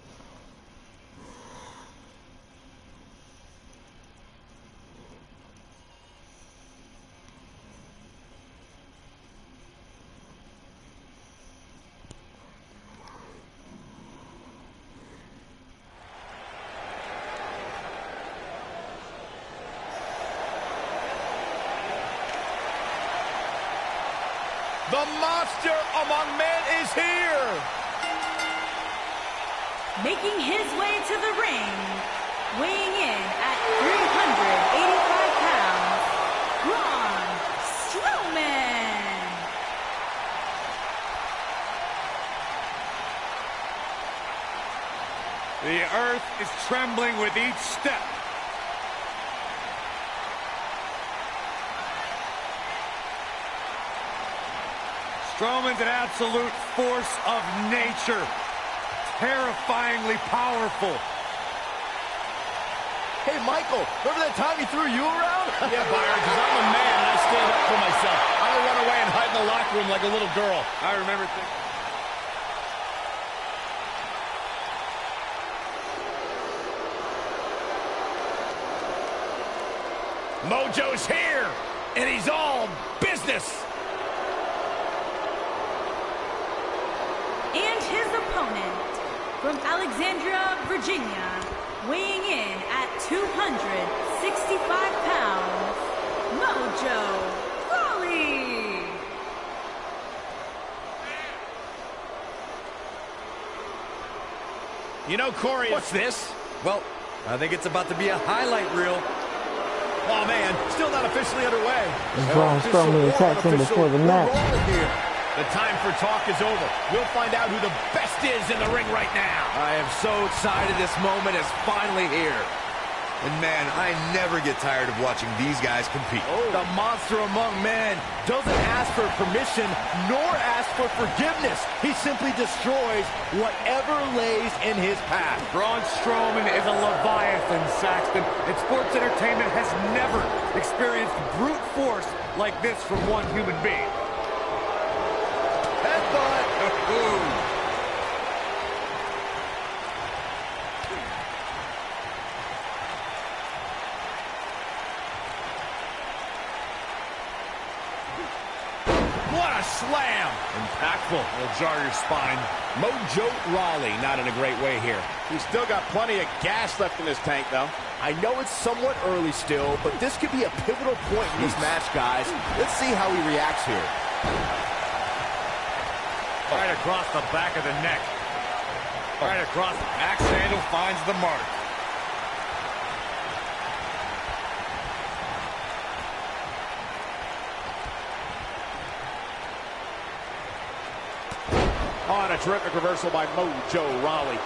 The monster among men is here! Making his way to the ring, weighing in at 385 pounds, Braun Strowman! The earth is trembling with each step. Strowman's an absolute force of nature. Terrifyingly powerful. Hey, Michael, remember that time he threw you around? Yeah, Byron, because I'm a man and I stand up for myself. I don't run away and hide in the locker room like a little girl. I remember Mojo's here, and he's all business. And his opponent, from Alexandria, Virginia, weighing in at 265 pounds, Mojo Rawley. You know, Corey, What's this? Well, I think it's about to be a highlight reel. Oh, man, still not officially underway. Braun Strowman attacks him before the match. The time for talk is over. We'll find out who the best is in the ring right now. I am so excited this moment is finally here. And man, I never get tired of watching these guys compete. The monster among men doesn't ask for permission nor ask for forgiveness. He simply destroys whatever lays in his path. Braun Strowman is a Leviathan, Saxton, and sports entertainment has never experienced brute force like this from one human being. Headbutt. What a slam! Impactful. Will jar your spine. Mojo Rawley not in a great way here. He's still got plenty of gas left in his tank, though. I know it's somewhat early still, but this could be a pivotal point in this match, guys. Let's see how he reacts here. Right across the back of the neck. Right across. Axe handle finds the mark. Oh, and a terrific reversal by Mojo Rawley.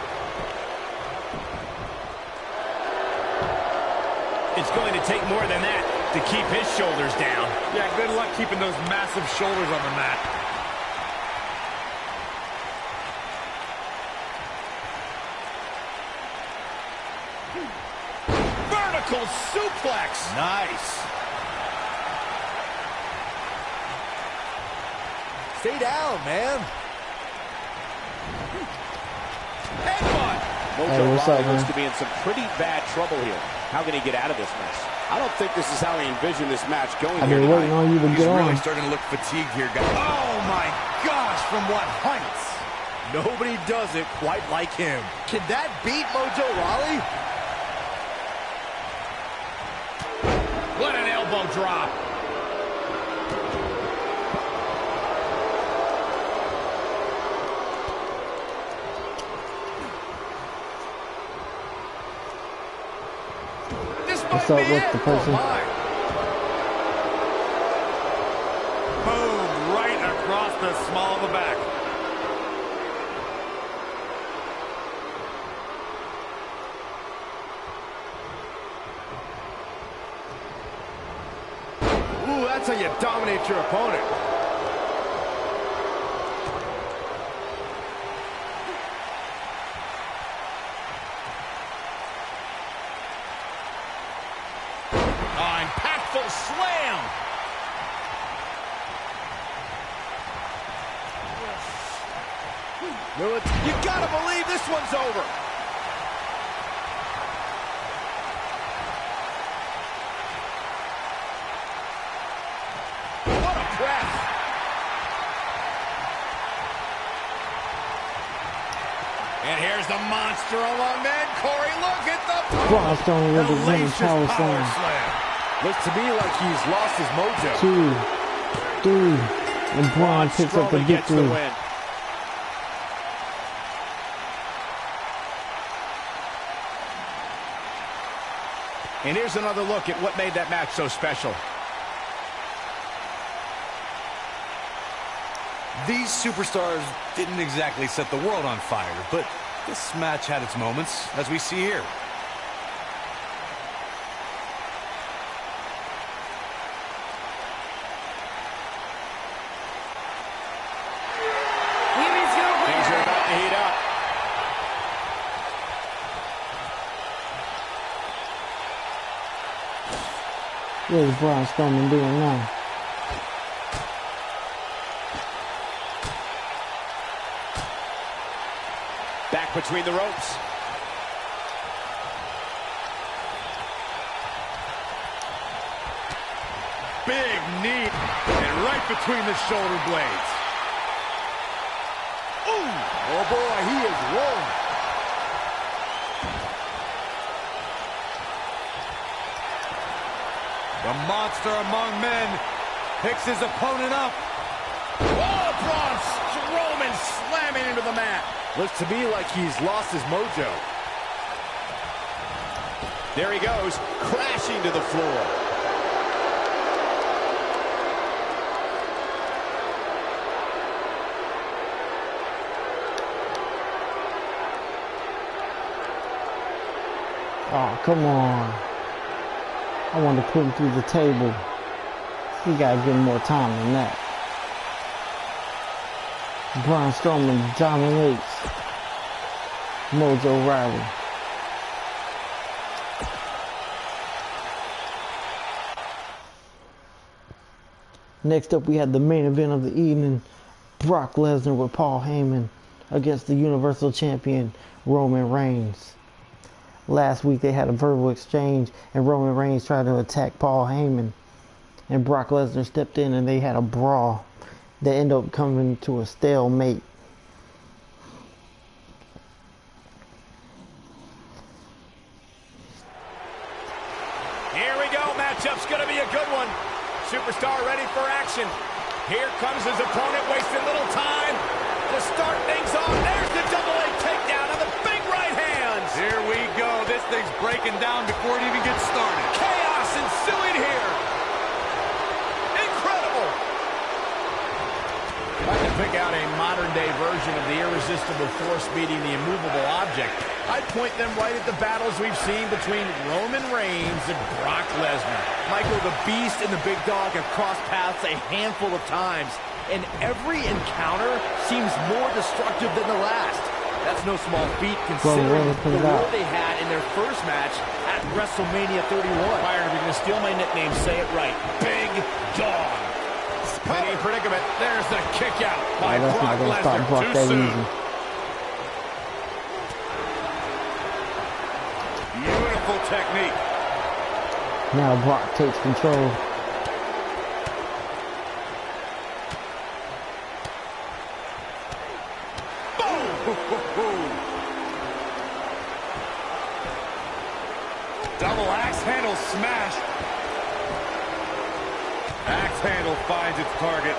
It's going to take more than that to keep his shoulders down. Yeah, good luck keeping those massive shoulders on the mat. Vertical suplex. Nice. Stay down, man. Headbutt. Mojo Hey, what's Rawley up, man? looks to be in some pretty bad trouble here. How can he get out of this mess? I don't think this is how he envisioned this match going I've here been waiting tonight. on you to He's get really on. starting to look fatigued here, guys. Oh, my gosh, from what heights? Nobody does it quite like him. Can that beat Mojo Rawley? What an elbow drop. What's up with the person? Boom, right across the small of the back. Ooh, that's how you dominate your opponent. Impactful slam. You gotta believe this one's over. What a press. And here's the monster among men. Corey, look at the Braun Strowman representing power slam. Looks to me like he's lost his mojo. 2, 3, and Braun picks up the Strowman gets the victory. win. And here's another look at what made that match so special. These superstars didn't exactly set the world on fire, but this match had its moments, as we see here. Here is your winner. Things are about to heat up. What is Braun Strowman doing now? Back between the ropes. Big knee, and right between the shoulder blades. Ooh, oh boy, he is rolling. The monster among men picks his opponent up. Oh, Braun Strowman slamming into the mat. Looks to me like he's lost his mojo. There he goes, crashing to the floor. Oh, come on. I want to put him through the table. We gotta give him more time than that. Braun Strowman dominates Mojo Rawley. Next up, we had the main event of the evening. Brock Lesnar with Paul Heyman against the Universal Champion Roman Reigns. Last week they had a verbal exchange and Roman Reigns tried to attack Paul Heyman. And Brock Lesnar stepped in and they had a brawl that ended up coming to a stalemate. Here we go. Matchup's going to be a good one. Superstar ready for action. Here comes his opponent, wasting little time to start things off. There's the double leg takedown and the big right hands. Here we go. This thing's breaking down before it even gets started. Chaos ensuing here. Incredible. If I can pick out a modern-day version of the irresistible force meeting the immovable object, I'd point them right at the battles we've seen between Roman Reigns and Brock Lesnar. Michael, the Beast and the Big Dog have crossed paths a handful of times, and every encounter seems more destructive than the last. That's no small feat considering the war they had in their first match at WrestleMania 31. Byron, if you're going to steal my nickname, say it right. Big Dog. Penny predicament. There's the kick out by That's not Brock gonna stop Lesnar. Brock Too that soon. easy. Beautiful technique. Now Brock takes control. Double axe handle smash. Axe handle finds its target.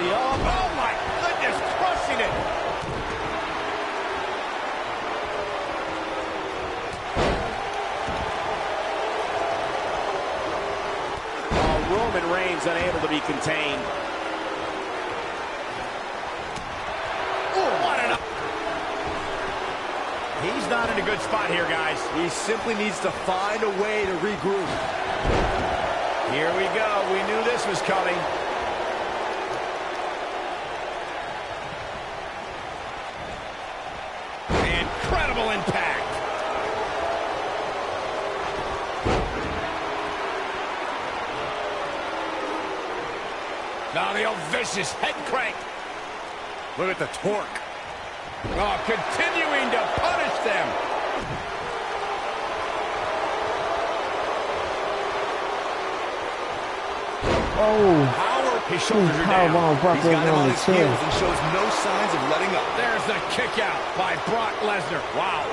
Oh my goodness, crushing it. Roman Reigns unable to be contained. He's not in a good spot here, guys. He simply needs to find a way to regroup. Here we go. We knew this was coming. Incredible impact. Now the old vicious head crank. Look at the torque. Oh, continuing to punish them. Oh, Power. His shoulders are down. He's got him on his heels and shows no signs of letting up. There's the kick out by Brock Lesnar. Wow.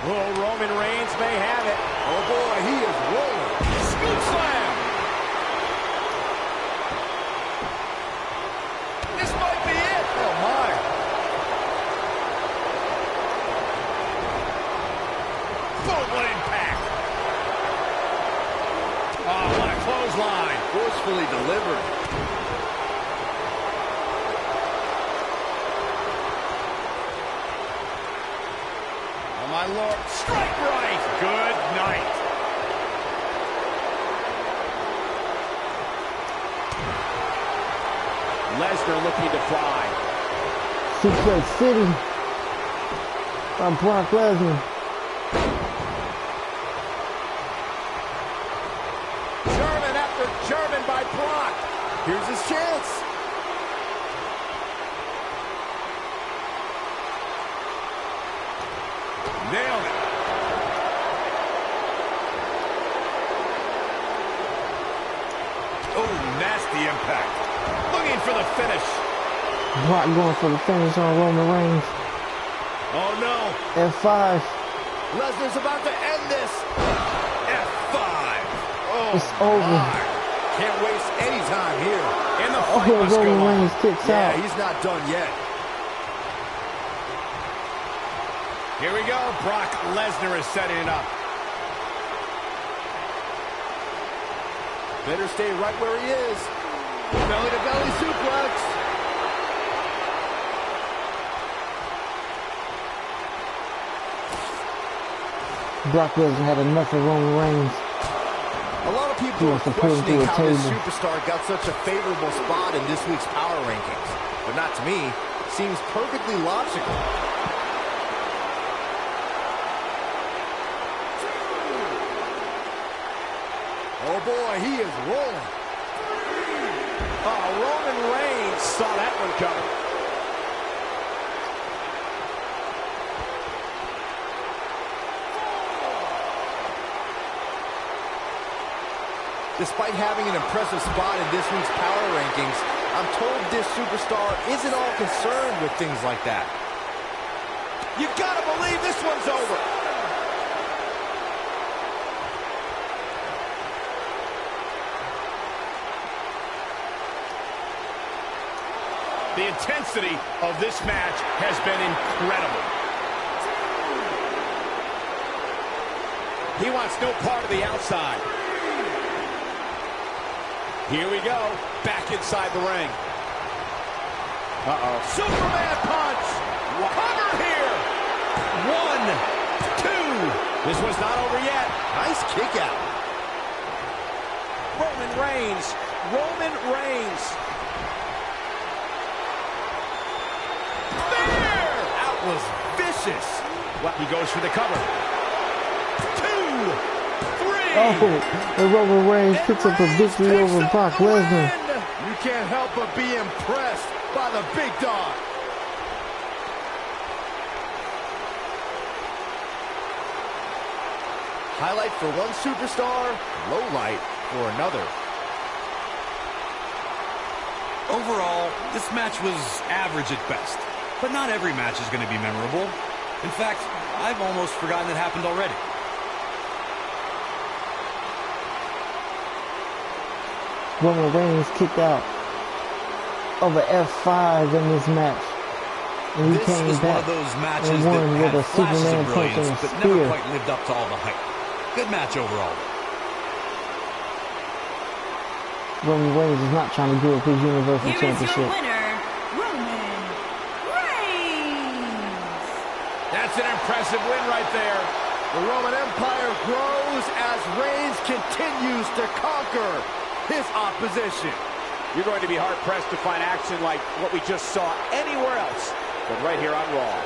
Oh, Roman Reigns may have it. Oh boy, he is rolling. Scoop slam. This might be it. Oh my. Boom, what impact. Oh, what a clothesline. Forcefully delivered. Oh, my Lord. Strike right. Good night. Lesnar looking to fly. Suplex City by Brock Lesnar. German after German by Brock. Here's his chance. Nailed it. Oh, nasty impact. Looking for the finish. Brock going for the finish on Roman Reigns. Oh, no. F5. Lesnar's about to end this. F5. Oh, It's over. my. Can't waste any time here. And the Oh, fight must go Roman on. Reigns kicks Yeah, out. he's not done yet. Here we go. Brock Lesnar is setting it up. Better stay right where he is. Belly to belly suplex. Brock Lesnar had enough of Roman Reigns. A lot of He people are wants to put him questioning through a how this table. superstar got such a favorable spot in this week's power rankings. But not to me. Seems perfectly logical. Oh boy, he is rolling. Oh, Roman Reigns saw that one coming. Despite having an impressive spot in this week's power rankings, I'm told this superstar isn't all concerned with things like that. You gotta believe this one's over. The intensity of this match has been incredible. He wants no part of the outside. Here we go. Back inside the ring. Uh-oh. Superman punch. Cover here. 1, 2. This was not over yet. Nice kick out. Roman Reigns. Roman Reigns. There. That was vicious. Well, he goes for the cover. 2, 3. Oh, and Roman Reigns picks up a victory over Brock Lesnar. You can't help but be impressed by by the big dog. Highlight for one superstar, low light for another. Overall, this match was average at best. But not every match is going to be memorable. In fact, I've almost forgotten it happened already. Roman Reigns kicked out of an F5 in this match. And he This came is one back of those matches and that won with had a flashes Superman of punch and brilliance, a but never spear. quite lived up to all the hype. Good match overall. Roman Reigns is not trying to give up his Universal Here is Championship. your winner, Roman Reigns. That's an impressive win right there. The Roman Empire grows as Reigns continues to conquer his opposition. You're going to be hard-pressed to find action like what we just saw anywhere else, but right here on Raw.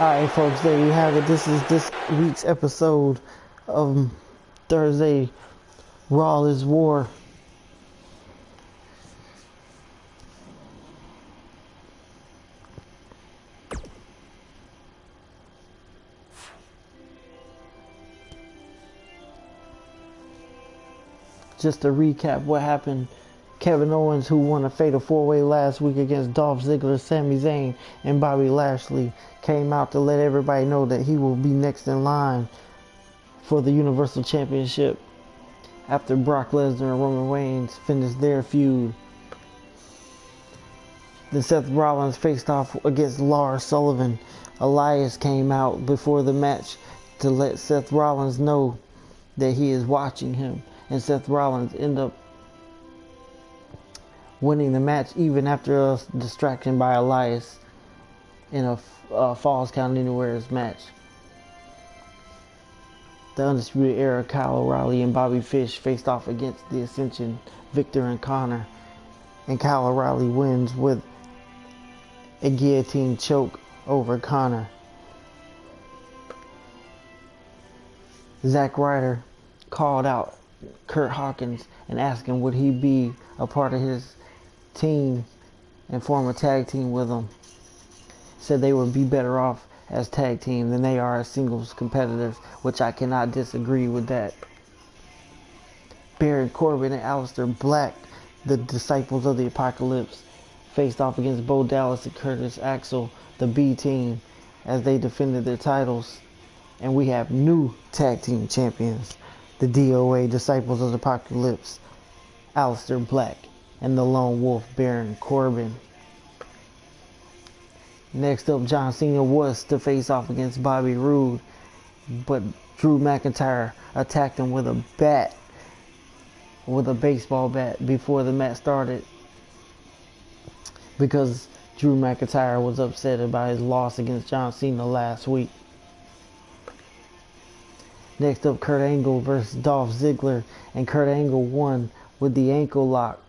Alright folks, there you have it. This is this week's episode of Thursday Raw is War. Just to recap what happened, Kevin Owens, who won a fatal 4-way last week against Dolph Ziggler, Sami Zayn, and Bobby Lashley, came out to let everybody know that he will be next in line for the Universal Championship after Brock Lesnar and Roman Reigns finished their feud. Then Seth Rollins faced off against Lars Sullivan. Elias came out before the match to let Seth Rollins know that he is watching him. And Seth Rollins ended up winning the match even after a distraction by Elias in a Falls Count Anywhere's match. The Undisputed Era, Kyle O'Reilly and Bobby Fish faced off against the Ascension, Victor and Connor. And Kyle O'Reilly wins with a guillotine choke over Connor. Zack Ryder called out Kurt Hawkins and asked him would he be a part of his team and form a tag team with him. Said they would be better off as tag team than they are as singles competitors, which I cannot disagree with that. Baron Corbin and Aleister Black, the Disciples of the Apocalypse, faced off against Bo Dallas and Curtis Axel, the B team, as they defended their titles. And we have new tag team champions, the DOA, Disciples of the Apocalypse, Aleister Black, and the Lone Wolf, Baron Corbin. Next up, John Cena was to face off against Bobby Roode, but Drew McIntyre attacked him with a bat, with a baseball bat, before the match started, because Drew McIntyre was upset about his loss against John Cena last week. Next up, Kurt Angle versus Dolph Ziggler, and Kurt Angle won with the ankle lock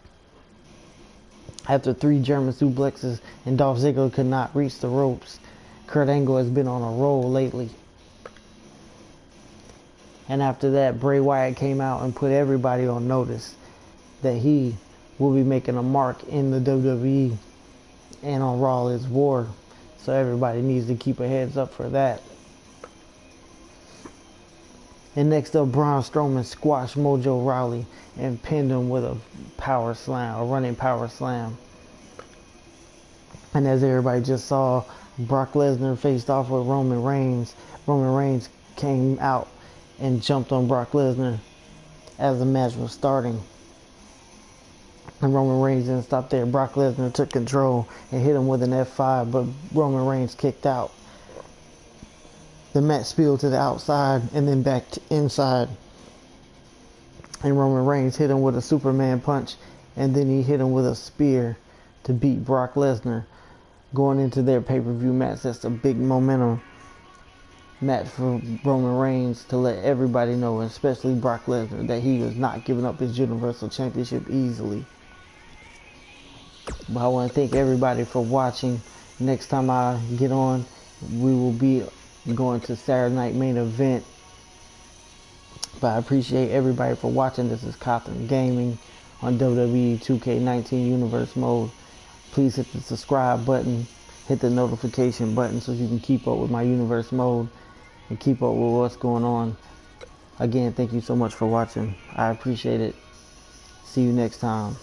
after 3 German suplexes, and Dolph Ziggler could not reach the ropes. Kurt Angle has been on a roll lately. And after that, Bray Wyatt came out and put everybody on notice that he will be making a mark in the WWE and on Raw is War. So everybody needs to keep a heads up for that. And next up, Braun Strowman squashed Mojo Rawley and pinned him with a power slam, a running power slam. And as everybody just saw, Brock Lesnar faced off with Roman Reigns. Roman Reigns came out and jumped on Brock Lesnar as the match was starting. And Roman Reigns didn't stop there. Brock Lesnar took control and hit him with an F5, but Roman Reigns kicked out. The match spilled to the outside and then back inside. And Roman Reigns hit him with a Superman punch, and then he hit him with a spear to beat Brock Lesnar. Going into their pay-per-view match, that's a big momentum match for Roman Reigns to let everybody know, especially Brock Lesnar, that he is not giving up his Universal Championship easily. But I want to thank everybody for watching. Next time I get on, we will be going to Saturday Night Main Event. But I appreciate everybody for watching. This is Cothran Gaming on WWE 2K19 Universe Mode. Please hit the subscribe button, hit the notification button so you can keep up with my Universe Mode and keep up with what's going on. Again, thank you so much for watching. I appreciate it. See you next time.